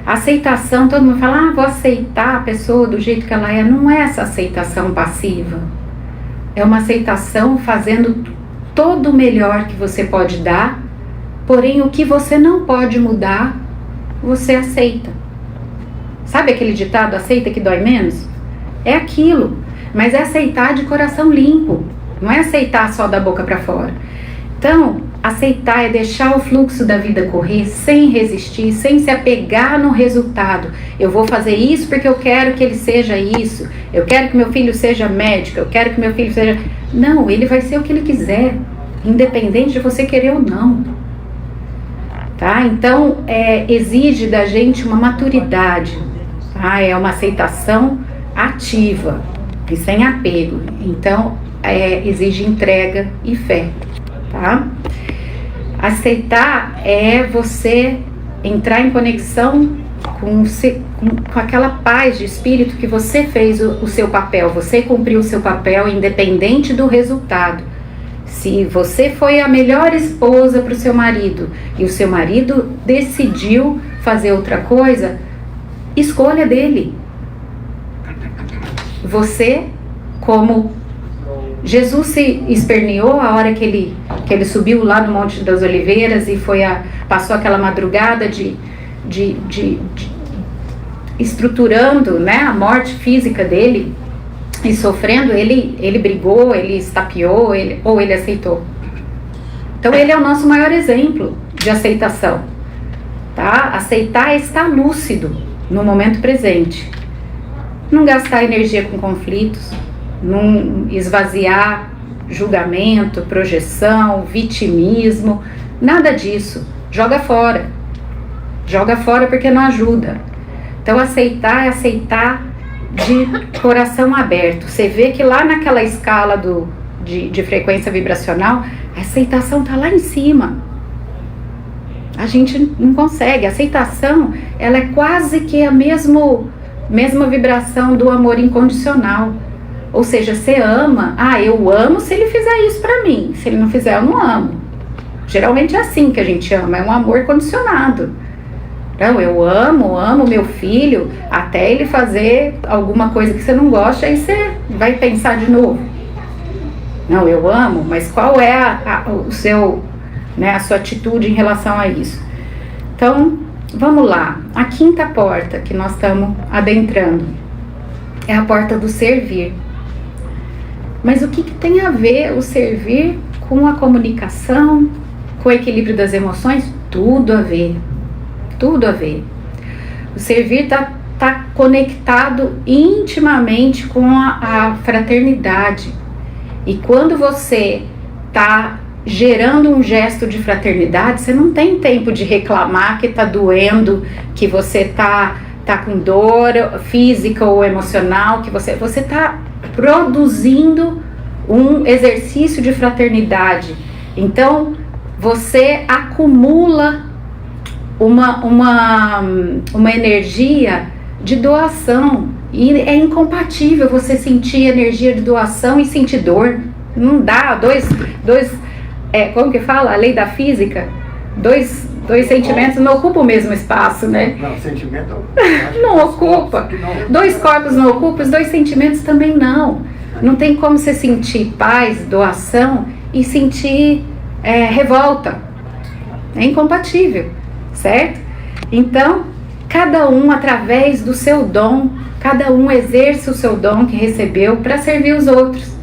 Speaker 1: Aceitação, todo mundo fala, vou aceitar a pessoa do jeito que ela é. Não é essa aceitação passiva. É uma aceitação fazendo todo o melhor que você pode dar, porém o que você não pode mudar, você aceita. Sabe aquele ditado, aceita que dói menos? É aquilo, mas é aceitar de coração limpo, não é aceitar só da boca para fora. Então, aceitar é deixar o fluxo da vida correr sem resistir, sem se apegar no resultado. Eu vou fazer isso porque eu quero que ele seja isso, eu quero que meu filho seja médico, eu quero que meu filho seja... Não, ele vai ser o que ele quiser, independente de você querer ou não. Tá? Então, exige da gente uma maturidade, tá? É uma aceitação ativa e sem apego. Então, exige entrega e fé. Tá? Aceitar é você entrar em conexão com aquela paz de espírito que você fez o seu papel, você cumpriu o seu papel independente do resultado. Se você foi a melhor esposa para o seu marido e o seu marido decidiu fazer outra coisa, escolha dele. Você, como Jesus se esperneou a hora que ele subiu lá no Monte das Oliveiras e passou aquela madrugada de estruturando, né, a morte física dele e sofrendo. Ele brigou, ele estapeou, ou ele aceitou. Então ele é o nosso maior exemplo de aceitação, tá? Aceitar é estar lúcido no momento presente, não gastar energia com conflitos, não esvaziar julgamento, projeção, vitimismo, nada disso. Joga fora porque não ajuda. Então aceitar é aceitar de coração aberto. Você vê que lá naquela escala de frequência vibracional, a aceitação está lá em cima. A gente não consegue. A aceitação, ela é quase que a mesma vibração do amor incondicional. Ou seja, você ama, eu amo se ele fizer isso pra mim, se ele não fizer eu não amo. Geralmente é assim que a gente ama, é um amor condicionado. Não, eu amo meu filho, até ele fazer alguma coisa que você não gosta, aí você vai pensar de novo. Não, eu amo, mas qual é a sua atitude em relação a isso? Então, vamos lá. A quinta porta que nós estamos adentrando é a porta do servir. Mas o que tem a ver o servir com a comunicação, com o equilíbrio das emoções? Tudo a ver. Tudo a ver. O servir tá conectado intimamente com a fraternidade. E quando você tá gerando um gesto de fraternidade, você não tem tempo de reclamar que tá doendo, que você tá com dor física ou emocional, que você tá produzindo um exercício de fraternidade. Então, você acumula uma energia de doação. E é incompatível você sentir energia de doação e sentir dor. Não dá. Como que fala? A lei da física? Dois sentimentos não ocupam o mesmo espaço, né?
Speaker 2: Não, sentimento
Speaker 1: não ocupa. Dois corpos não ocupam, os dois sentimentos também não. Não tem como você sentir paz, doação e sentir revolta. É incompatível, certo? Então, cada um, através do seu dom, cada um exerce o seu dom que recebeu para servir os outros,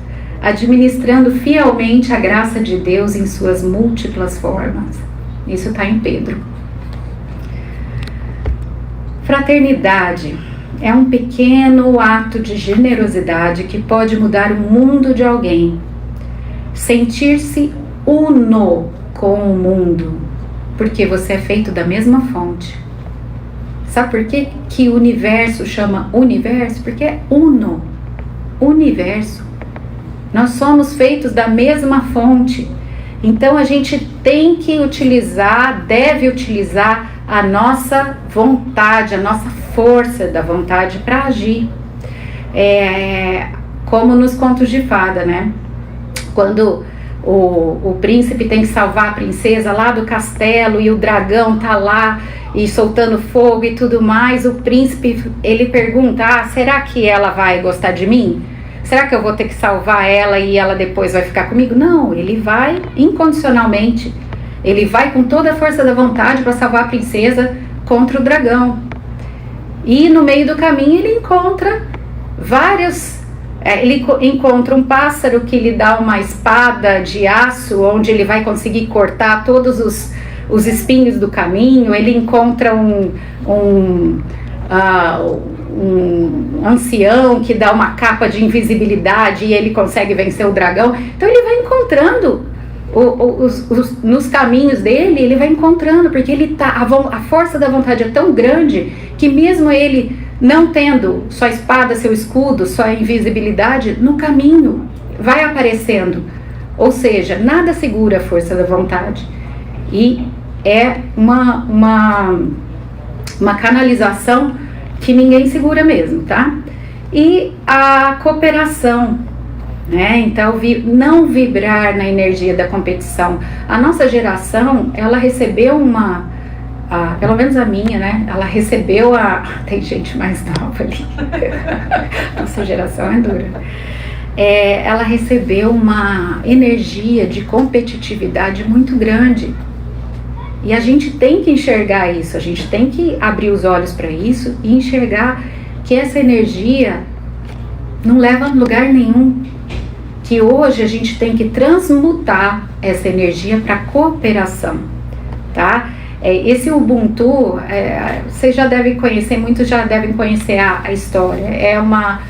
Speaker 1: administrando fielmente a graça de Deus em suas múltiplas formas. Isso está em Pedro. Fraternidade é um pequeno ato de generosidade que pode mudar o mundo de alguém. Sentir-se uno com o mundo, porque você é feito da mesma fonte. Sabe por que o universo chama universo? Porque é uno, universo. Nós somos feitos da mesma fonte. Então a gente tem que deve utilizar a nossa vontade, a nossa força da vontade para agir. Como nos contos de fada, né? Quando o príncipe tem que salvar a princesa lá do castelo e o dragão tá lá e soltando fogo e tudo mais, o príncipe, ele pergunta, será que ela vai gostar de mim? Será que eu vou ter que salvar ela e ela depois vai ficar comigo? Não, ele vai incondicionalmente. Ele vai com toda a força da vontade para salvar a princesa contra o dragão. E no meio do caminho ele encontra ele encontra um pássaro que lhe dá uma espada de aço, onde ele vai conseguir cortar todos os espinhos do caminho. Ele encontra um ancião que dá uma capa de invisibilidade e ele consegue vencer o dragão. Então ele vai encontrando nos caminhos dele, ele vai encontrando, porque a força da vontade é tão grande que mesmo ele não tendo sua espada, seu escudo, sua invisibilidade, no caminho vai aparecendo. Ou seja, nada segura a força da vontade. E é uma canalização que ninguém segura mesmo, tá? E a cooperação, né? Então, não vibrar na energia da competição. A nossa geração, ela recebeu pelo menos a minha, né? Ela recebeu tem gente mais nova ali. Nossa geração é dura. Ela recebeu uma energia de competitividade muito grande. E a gente tem que enxergar isso, a gente tem que abrir os olhos para isso e enxergar que essa energia não leva a lugar nenhum. Que hoje a gente tem que transmutar essa energia para cooperação, tá? Esse Ubuntu, vocês já devem conhecer, muitos já devem conhecer a história. É uma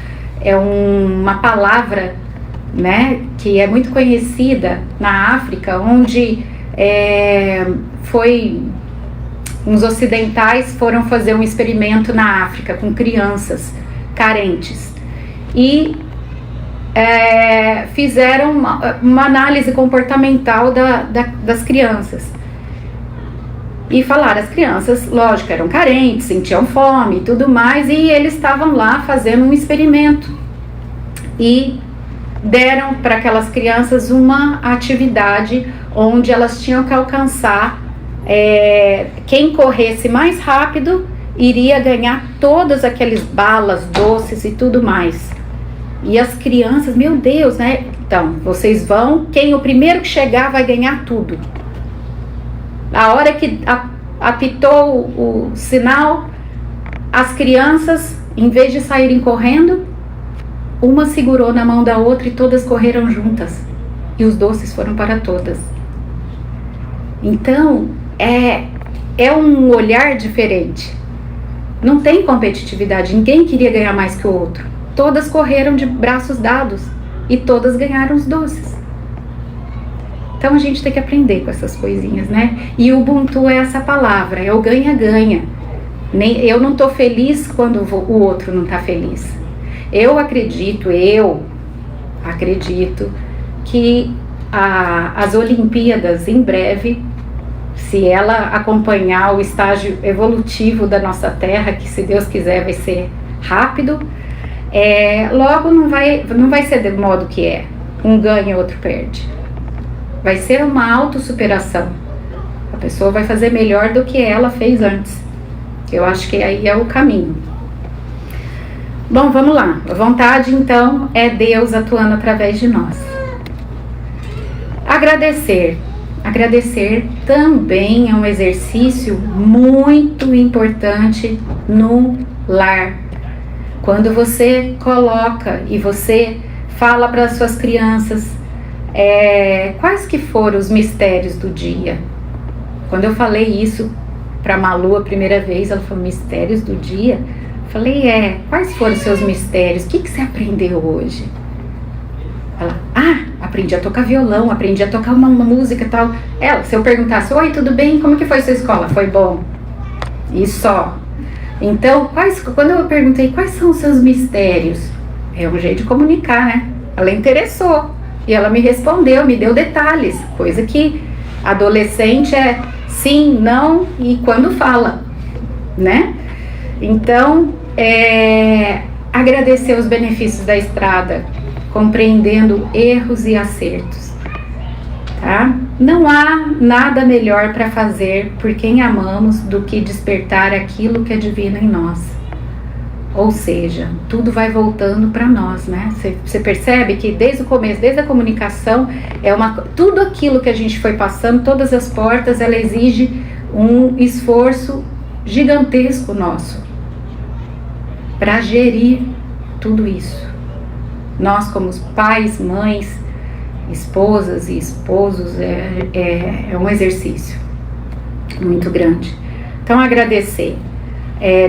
Speaker 1: palavra, né, que é muito conhecida na África, onde uns ocidentais foram fazer um experimento na África com crianças carentes e fizeram uma análise comportamental das crianças e falaram, as crianças, lógico, eram carentes, sentiam fome e tudo mais, e eles estavam lá fazendo um experimento. e deram para aquelas crianças uma atividade onde elas tinham que alcançar, quem corresse mais rápido iria ganhar todas aquelas balas, doces e tudo mais. E as crianças, meu Deus, né? Então, vocês vão, o primeiro que chegar vai ganhar tudo. A hora que apitou o sinal, as crianças, em vez de saírem correndo, uma segurou na mão da outra e todas correram juntas. E os doces foram para todas. Então, é um olhar diferente. Não tem competitividade, ninguém queria ganhar mais que o outro. Todas correram de braços dados e todas ganharam os doces. Então a gente tem que aprender com essas coisinhas, né? E o Ubuntu é essa palavra, é o ganha-ganha. Eu não tô feliz quando o outro não tá feliz. Eu acredito que as Olimpíadas em breve, se ela acompanhar o estágio evolutivo da nossa Terra, que se Deus quiser vai ser rápido, logo não vai ser do modo que é, um ganha e outro perde. Vai ser uma autossuperação. A pessoa vai fazer melhor do que ela fez antes. Eu acho que aí é o caminho. Bom, vamos lá. A vontade, então, é Deus atuando através de nós. Agradecer. Agradecer também é um exercício muito importante no lar. Quando você coloca e você fala para as suas crianças quais que foram os mistérios do dia. Quando eu falei isso para Malu a primeira vez, ela falou, mistérios do dia? Eu falei, quais foram os seus mistérios? O que você aprendeu hoje? Ela, aprendi a tocar violão, aprendi a tocar uma música e tal. Se eu perguntasse, oi, tudo bem? Como que foi sua escola? Foi bom. E só. Então, quando eu perguntei quais são os seus mistérios, é um jeito de comunicar, né? Ela interessou e ela me respondeu, me deu detalhes, coisa que adolescente é sim, não e quando fala, né? Então, agradecer os benefícios da estrada, compreendendo erros e acertos, tá? Não há nada melhor para fazer por quem amamos do que despertar aquilo que é divino em nós. Ou seja, tudo vai voltando para nós, né? Você percebe que desde o começo, desde a comunicação, tudo aquilo que a gente foi passando, todas as portas, ela exige um esforço gigantesco nosso para gerir tudo isso. Nós, como pais, mães, esposas e esposos, é um exercício muito grande. Então, agradecer.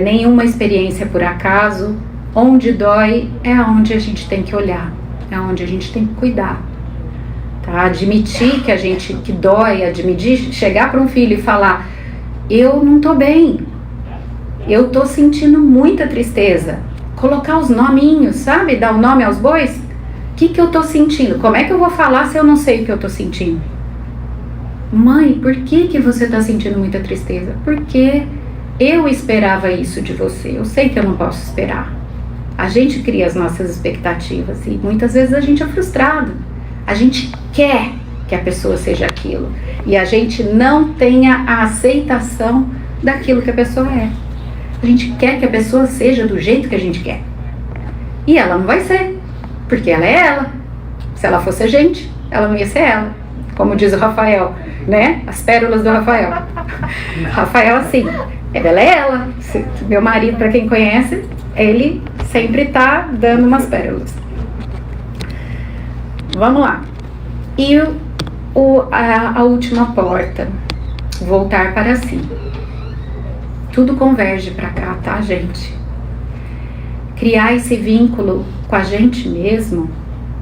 Speaker 1: Nenhuma experiência por acaso. Onde dói é onde a gente tem que olhar, é onde a gente tem que cuidar, tá? Admitir que dói, chegar para um filho e falar, eu não tô bem, eu tô sentindo muita tristeza. Colocar os nominhos, sabe? Dar o nome aos bois. O que eu tô sentindo? Como é que eu vou falar se eu não sei o que eu tô sentindo? Mãe, por que você tá sentindo muita tristeza? Porque eu esperava isso de você. Eu sei que eu não posso esperar. A gente cria as nossas expectativas e muitas vezes a gente é frustrado. A gente quer que a pessoa seja aquilo e a gente não tenha a aceitação daquilo que a pessoa é. A gente quer que a pessoa seja do jeito que a gente quer. E ela não vai ser, porque ela é ela. Se ela fosse a gente, ela não ia ser ela. Como diz o Rafael, né? As pérolas do Rafael. Rafael, assim, ela é ela. Meu marido, para quem conhece, ele sempre tá dando umas pérolas. Vamos lá. E a última porta, voltar para si. Tudo converge para cá, tá, gente? Criar esse vínculo com a gente mesmo,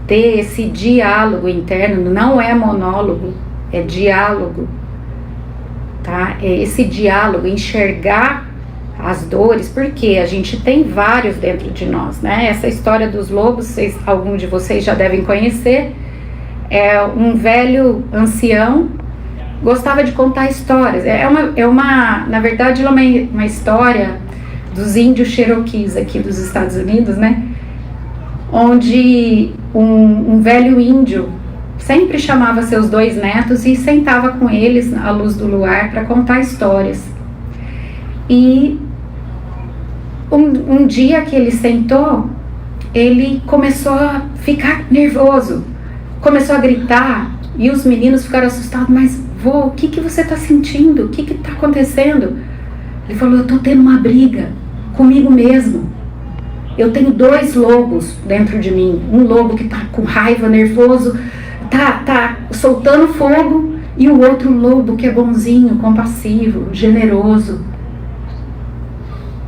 Speaker 1: ter esse diálogo interno, não é monólogo, é diálogo, tá? É esse diálogo, enxergar as dores, porque a gente tem vários dentro de nós, né? Essa história dos lobos, algum de vocês já devem conhecer, é um velho ancião, gostava de contar histórias. Na verdade, ela é uma história dos índios Cherokees aqui dos Estados Unidos, né? onde um velho índio sempre chamava seus 2 netos e sentava com eles à luz do luar para contar histórias. E um dia que ele sentou, ele começou a ficar nervoso, começou a gritar, e os meninos ficaram assustados. Mas vô, o que você está sentindo? O que está acontecendo? Ele falou: eu estou tendo uma briga comigo mesmo. Eu tenho 2 lobos dentro de mim. Um lobo que está com raiva, nervoso, tá soltando fogo, e o outro lobo que é bonzinho, compassivo, generoso.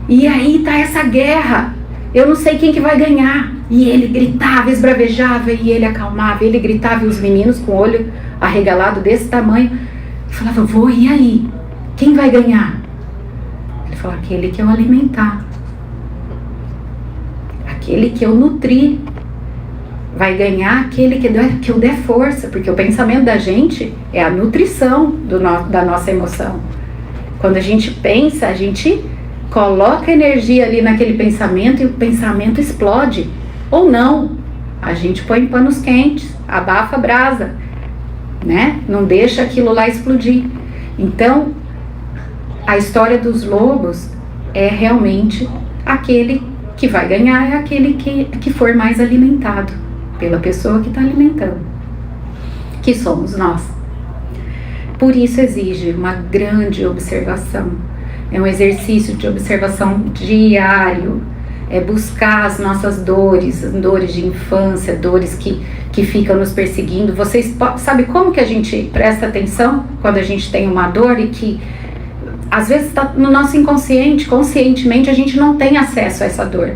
Speaker 1: E aí tá essa guerra. Eu não sei quem que vai ganhar. E ele gritava, esbravejava, e ele acalmava. Ele gritava, e os meninos com o olho arregalado desse tamanho falavam: vô, e aí? Quem vai ganhar? Ele falou: aquele que eu alimentar, aquele que eu nutrir. Vai ganhar aquele que eu der força, porque o pensamento da gente é a nutrição da nossa emoção. Quando a gente pensa, a gente coloca energia ali naquele pensamento, e o pensamento explode. Ou não, a gente põe panos quentes, abafa a brasa, né? Não deixa aquilo lá explodir. Então, a história dos lobos é realmente aquele que vai ganhar, é aquele que for mais alimentado pela pessoa que está alimentando, que somos nós. Por isso exige uma grande observação. É um exercício de observação diário. É buscar as nossas dores de infância, dores que ficam nos perseguindo. Vocês sabem como que a gente presta atenção quando a gente tem uma dor e que às vezes está no nosso inconsciente, conscientemente a gente não tem acesso a essa dor.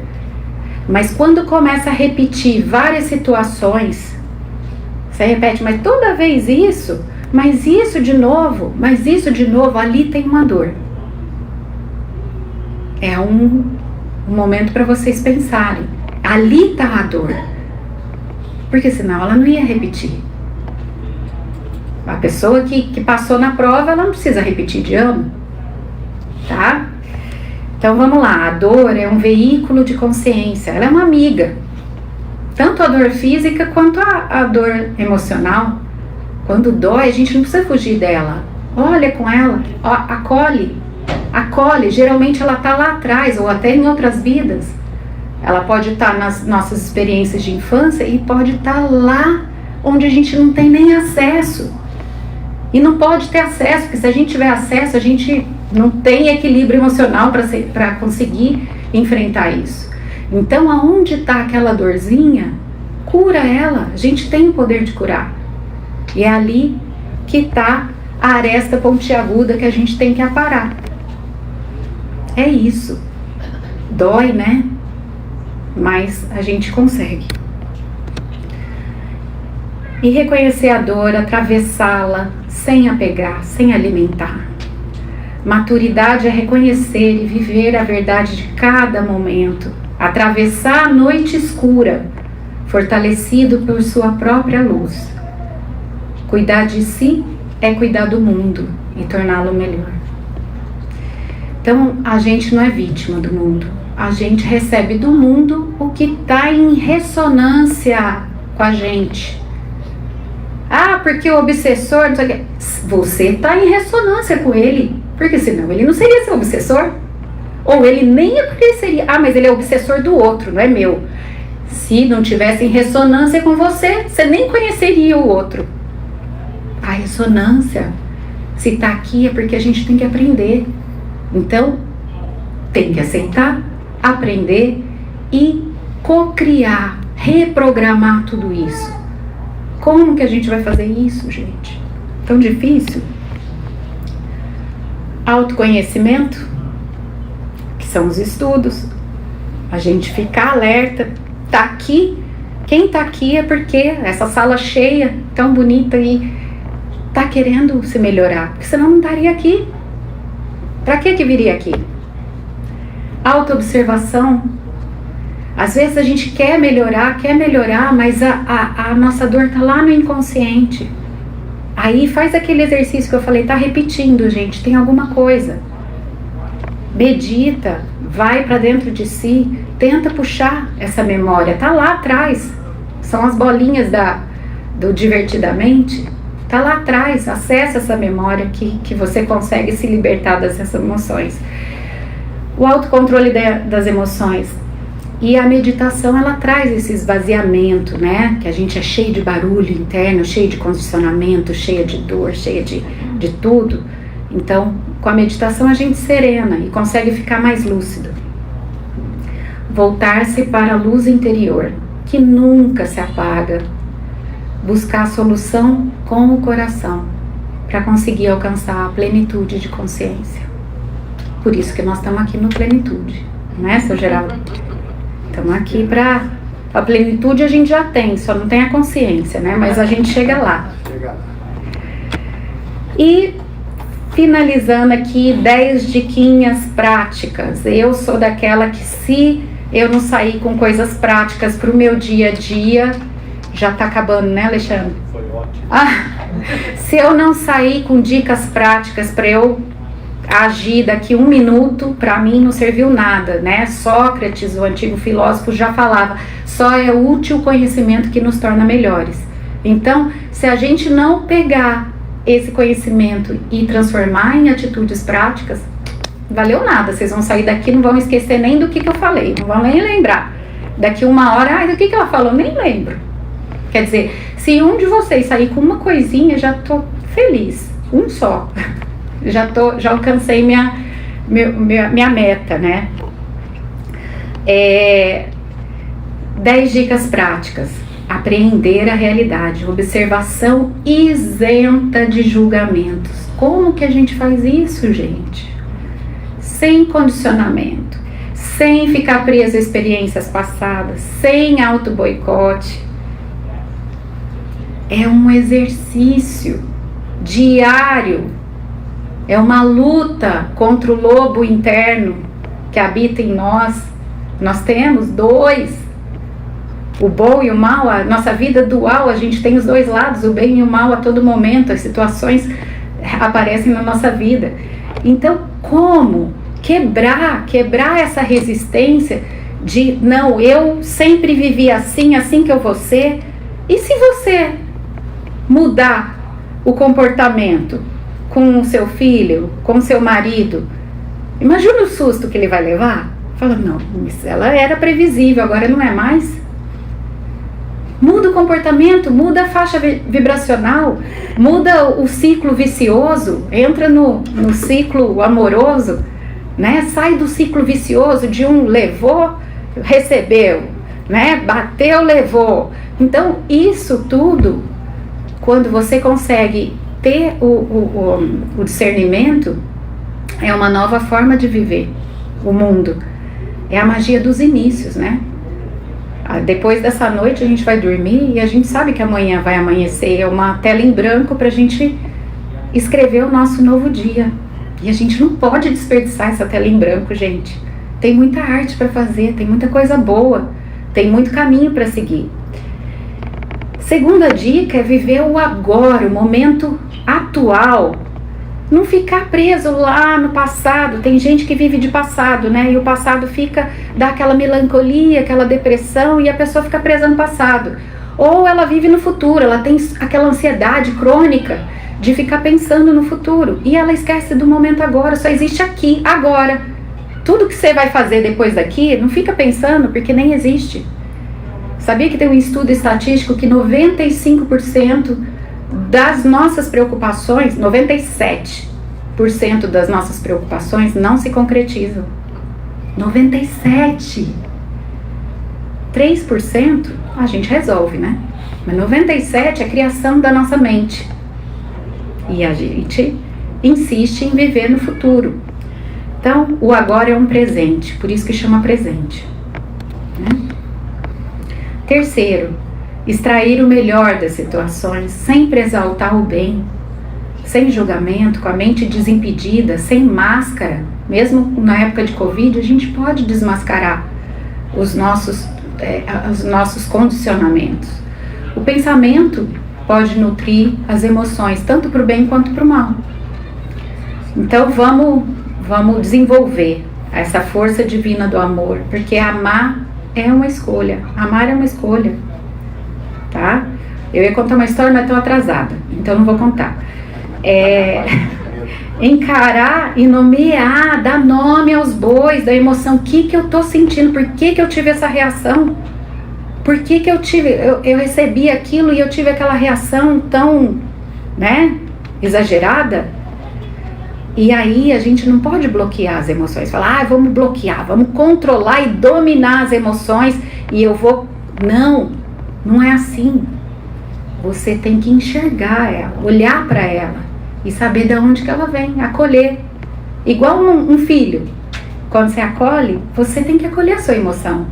Speaker 1: Mas quando começa a repetir várias situações, você repete: mas toda vez isso, mas isso de novo, mas isso de novo, ali tem uma dor. É um momento para vocês pensarem: ali está a dor, porque senão ela não ia repetir. A pessoa que passou na prova, ela não precisa repetir de ano, tá? Então vamos lá, a dor é um veículo de consciência, ela é uma amiga. Tanto a dor física quanto a dor emocional. Quando dói, a gente não precisa fugir dela. Olha com ela, acolhe. Geralmente ela está lá atrás, ou até em outras vidas. Ela pode estar nas nossas experiências de infância e pode estar lá onde a gente não tem nem acesso. E não pode ter acesso, porque se a gente tiver acesso, a gente não tem equilíbrio emocional para conseguir enfrentar isso. Então, aonde está aquela dorzinha, cura ela. A gente tem o poder de curar. E é ali que está a aresta pontiaguda que a gente tem que aparar. É isso. Dói, né? Mas a gente consegue. E reconhecer a dor, atravessá-la, sem apegar, sem alimentar. Maturidade é reconhecer e viver a verdade de cada momento, atravessar a noite escura, fortalecido por sua própria luz. Cuidar de si é cuidar do mundo e torná-lo melhor. Então, a gente não é vítima do mundo, a gente recebe do mundo o que está em ressonância com a gente. Ah, porque o obsessor, não sei o que. Você está em ressonância com ele, porque senão ele não seria seu obsessor. Ou ele nem seria. Ah, mas ele é obsessor do outro, não é meu. Se não tivesse em ressonância com você, você nem conheceria o outro. A ressonância, se está aqui, é porque a gente tem que aprender. Então, tem que aceitar, aprender e co-criar, reprogramar tudo isso. Como que a gente vai fazer isso, gente? Tão difícil? Autoconhecimento, que são os estudos. A gente ficar alerta. Tá aqui. Quem tá aqui é porque essa sala cheia, tão bonita e tá querendo se melhorar. Porque senão não estaria aqui. Pra que viria aqui? Autoobservação. Às vezes a gente quer melhorar, mas a nossa dor tá lá no inconsciente. Aí faz aquele exercício que eu falei, tá repetindo, gente, tem alguma coisa. Medita, vai para dentro de si, tenta puxar essa memória, tá lá atrás, são as bolinhas do Divertidamente, tá lá atrás, acessa essa memória que você consegue se libertar dessas emoções. O autocontrole das emoções e a meditação, ela traz esse esvaziamento, né? Que a gente é cheio de barulho interno, cheio de condicionamento, cheia de dor, cheia de tudo. Então, com a meditação a gente serena e consegue ficar mais lúcido. Voltar-se para a luz interior, que nunca se apaga. Buscar a solução com o coração, para conseguir alcançar a plenitude de consciência. Por isso que nós estamos aqui no Plenitude, não é, seu Geraldo? Estamos aqui para... A plenitude a gente já tem, só não tem a consciência, né? Mas a gente chega lá. E finalizando aqui 10 diquinhas práticas. Eu sou daquela que, se eu não sair com coisas práticas para o meu dia a dia, já está acabando, né, Alexandre?
Speaker 2: Foi ótimo.
Speaker 1: Se eu não sair com dicas práticas para eu agir daqui 1 minuto, para mim não serviu nada, né? Sócrates, o antigo filósofo, já falava, só é útil o conhecimento que nos torna melhores. Então, se a gente não pegar esse conhecimento e transformar em atitudes práticas, valeu nada. Vocês vão sair daqui, não vão esquecer nem do que eu falei, não vão nem lembrar. Daqui 1 hora, do que ela falou, nem lembro. Quer dizer, se um de vocês sair com uma coisinha, já tô feliz. Um só. Já alcancei minha meta, né? 10 dicas práticas. Apreender a realidade. Observação isenta de julgamentos. Como que a gente faz isso, gente? Sem condicionamento. Sem ficar preso a experiências passadas. Sem auto-boicote. É um exercício diário, é uma luta contra o lobo interno que habita em nós. Nós temos 2, o bom e o mal. A nossa vida dual, a gente tem os 2 lados, o bem e o mal a todo momento, as situações aparecem na nossa vida. Então, como quebrar essa resistência de, não, eu sempre vivi assim que eu vou ser? E se você mudar o comportamento com o seu filho, com o seu marido, imagina o susto que ele vai levar. Fala, não, ela era previsível, agora não é mais. Muda o comportamento, muda a faixa vibracional, muda o ciclo vicioso, entra no ciclo amoroso, né? Sai do ciclo vicioso de um levou, recebeu, né? Bateu, levou. Então, isso tudo, quando você consegue ter o discernimento, é uma nova forma de viver o mundo. É a magia dos inícios, né? Depois dessa noite a gente vai dormir e a gente sabe que amanhã vai amanhecer. É uma tela em branco para a gente escrever o nosso novo dia. E a gente não pode desperdiçar essa tela em branco, gente. Tem muita arte para fazer, tem muita coisa boa, tem muito caminho para seguir. Segunda dica é viver o agora, o momento atual. Não ficar preso lá no passado. Tem gente que vive de passado, né? E o passado dá aquela melancolia, aquela depressão, e a pessoa fica presa no passado. Ou ela vive no futuro, ela tem aquela ansiedade crônica de ficar pensando no futuro. E ela esquece do momento agora, só existe aqui, agora. Tudo que você vai fazer depois daqui, não fica pensando, porque nem existe. Sabia que tem um estudo estatístico que 95% das nossas preocupações, 97% das nossas preocupações não se concretizam. 97%. 3% a gente resolve, né? Mas 97% é a criação da nossa mente. E a gente insiste em viver no futuro. Então, o agora é um presente, por isso que chama presente, né? Terceiro, extrair o melhor das situações, sempre exaltar o bem, sem julgamento, com a mente desimpedida, sem máscara. Mesmo na época de Covid, a gente pode desmascarar os nossos condicionamentos. O pensamento pode nutrir as emoções, tanto para o bem quanto para o mal. Então vamos desenvolver essa força divina do amor, porque amar é uma escolha, amar é uma escolha, tá? Eu ia contar uma história, mas estou atrasada, então não vou contar. Encarar e nomear, dar nome aos bois da emoção. O que eu estou sentindo? Por que eu tive essa reação? Por que eu recebi aquilo e eu tive aquela reação tão, né, exagerada? E aí a gente não pode bloquear as emoções, falar, vamos bloquear, vamos controlar e dominar as emoções e eu vou... Não é assim. Você tem que enxergar ela, olhar para ela e saber de onde que ela vem, acolher. Igual um filho, quando você acolhe, você tem que acolher a sua emoção.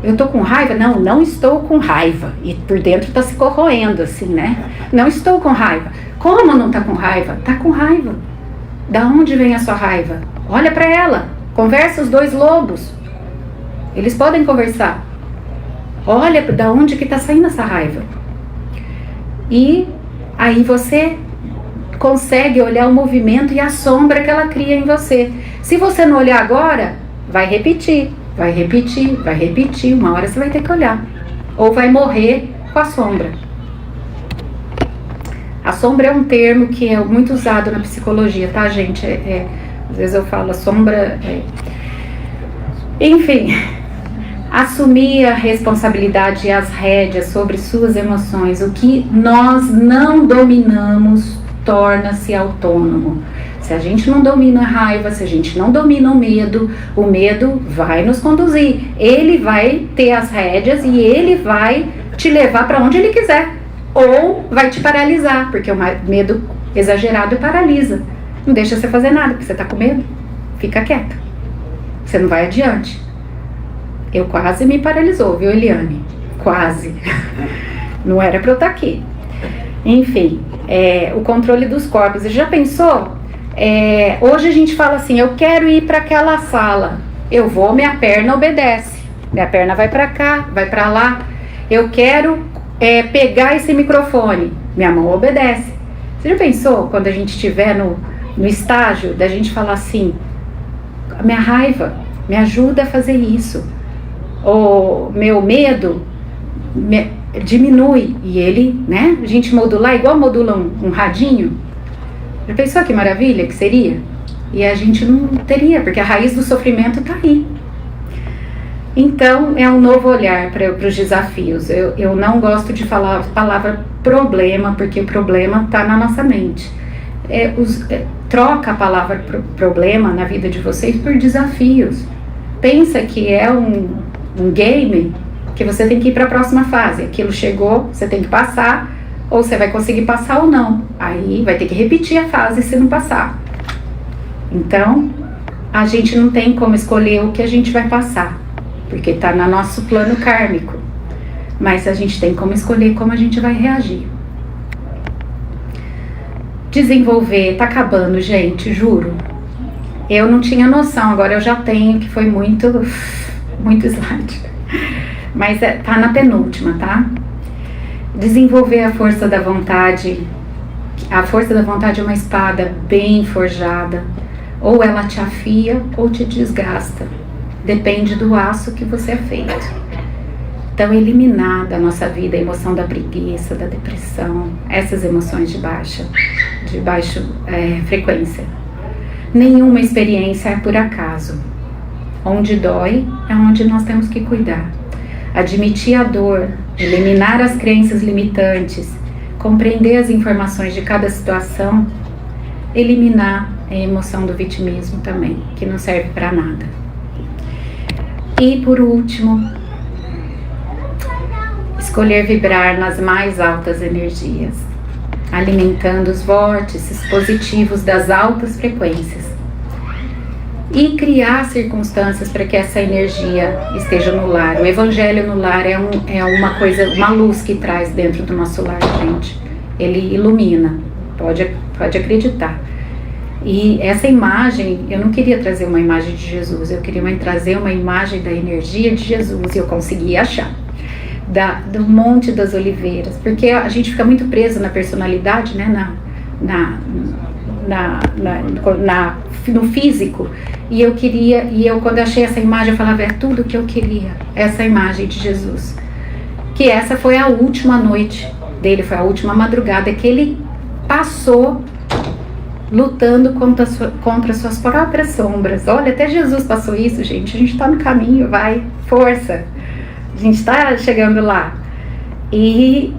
Speaker 1: Eu tô com raiva? Não estou com raiva. E por dentro tá se corroendo assim, né? Não estou com raiva. Como não tá com raiva? Tá com raiva. Da onde vem a sua raiva? Olha para ela. Conversa os dois lobos. Eles podem conversar. Olha da onde que tá saindo essa raiva. E aí você consegue olhar o movimento e a sombra que ela cria em você. Se você não olhar agora, vai repetir. Vai repetir, uma hora você vai ter que olhar. Ou vai morrer com a sombra. A sombra é um termo que é muito usado na psicologia, tá, gente? Às vezes eu falo a sombra... Enfim, assumir a responsabilidade e as rédeas sobre suas emoções. O que nós não dominamos torna-se autônomo. Se a gente não domina a raiva, se a gente não domina o medo vai nos conduzir. Ele vai ter as rédeas e ele vai te levar para onde ele quiser. Ou vai te paralisar, porque o medo exagerado paralisa. Não deixa você fazer nada, porque você está com medo. Fica quieto. Você não vai adiante. Eu quase me paralisou, viu, Eliane? Quase. Não era para eu estar aqui. Enfim, o controle dos corpos. Você já pensou? Hoje a gente fala assim, eu quero ir para aquela sala. Eu vou, minha perna obedece. Minha perna vai para cá, vai para lá. Eu quero pegar esse microfone. Minha mão obedece. Você já pensou quando a gente estiver no estágio da gente falar assim, minha raiva me ajuda a fazer isso. O meu medo diminui. E ele, né? A gente modular igual modula um radinho. Já pensou que maravilha que seria? E a gente não teria, porque a raiz do sofrimento está aí. Então, é um novo olhar para os desafios. Eu não gosto de falar a palavra problema, porque o problema está na nossa mente. Troca a palavra problema na vida de vocês por desafios. Pensa que é um game que você tem que ir para a próxima fase. Aquilo chegou, você tem que passar, ou você vai conseguir passar ou não. Aí vai ter que repetir a fase se não passar. Então, a gente não tem como escolher o que a gente vai passar, porque está no nosso plano kármico. Mas a gente tem como escolher como a gente vai reagir. Desenvolver, tá acabando, gente, juro. Eu não tinha noção, agora eu já tenho, que foi muito slide. Mas tá na penúltima, tá? Desenvolver a força da vontade. A força da vontade é uma espada bem forjada. Ou ela te afia ou te desgasta. Depende do aço que você é feito. Então, eliminar da nossa vida a emoção da preguiça, da depressão, essas emoções de baixa frequência. Nenhuma experiência é por acaso. Onde dói é onde nós temos que cuidar. Admitir a dor, eliminar as crenças limitantes, compreender as informações de cada situação, eliminar a emoção do vitimismo também, que não serve para nada. E por último, escolher vibrar nas mais altas energias, alimentando os vórtices positivos das altas frequências e criar circunstâncias para que essa energia esteja no lar. O evangelho no lar é uma coisa, uma luz que traz dentro do nosso lar, gente. Ele ilumina, pode acreditar. E essa imagem, eu não queria trazer uma imagem de Jesus, eu queria trazer uma imagem da energia de Jesus, e eu consegui achar. Do Monte das Oliveiras, porque a gente fica muito preso na personalidade, né, no físico, e eu quando achei essa imagem, eu falava, é tudo que eu queria, essa imagem de Jesus. Que essa foi a última noite dele, foi a última madrugada que ele passou lutando contra suas próprias sombras. Olha, até Jesus passou isso, gente. A gente está no caminho, vai, força. A gente está chegando lá. E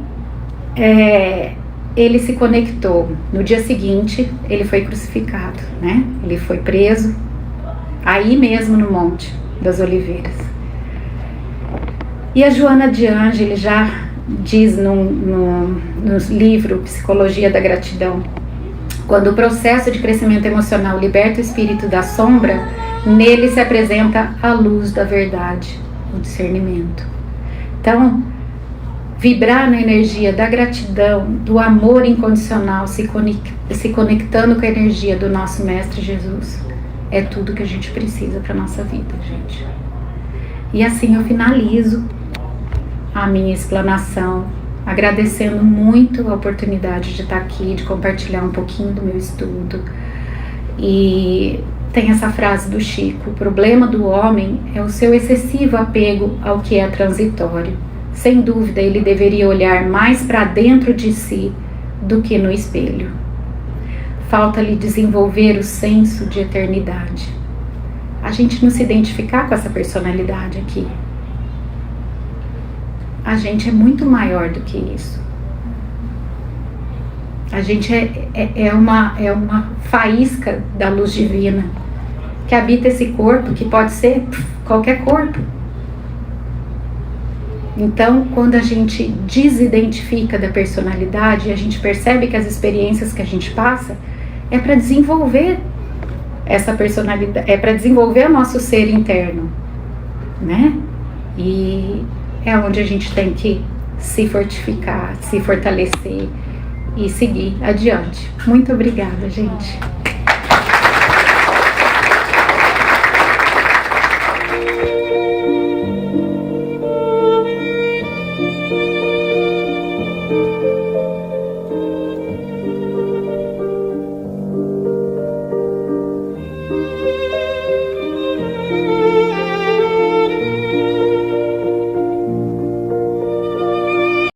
Speaker 1: ele se conectou. No dia seguinte, ele foi crucificado, né? Ele foi preso, aí mesmo no Monte das Oliveiras. E a Joana de Ângeles já diz no livro Psicologia da Gratidão, quando o processo de crescimento emocional liberta o espírito da sombra, nele se apresenta a luz da verdade, o discernimento. Então, vibrar na energia da gratidão, do amor incondicional, se conectando com a energia do nosso Mestre Jesus, é tudo que a gente precisa para a nossa vida, gente. E assim eu finalizo a minha explanação, agradecendo muito a oportunidade de estar aqui, de compartilhar um pouquinho do meu estudo. E tem essa frase do Chico: o problema do homem é o seu excessivo apego ao que é transitório. Sem dúvida, ele deveria olhar mais para dentro de si do que no espelho. Falta-lhe desenvolver o senso de eternidade. A gente não se identificar com essa personalidade aqui. A gente é muito maior do que isso. A gente é uma faísca da luz divina que habita esse corpo, que pode ser qualquer corpo. Então, quando a gente desidentifica da personalidade, a gente percebe que as experiências que a gente passa é para desenvolver essa personalidade, é para desenvolver o nosso ser interno, né? E é onde a gente tem que se fortificar, se fortalecer e seguir adiante. Muito obrigada, gente.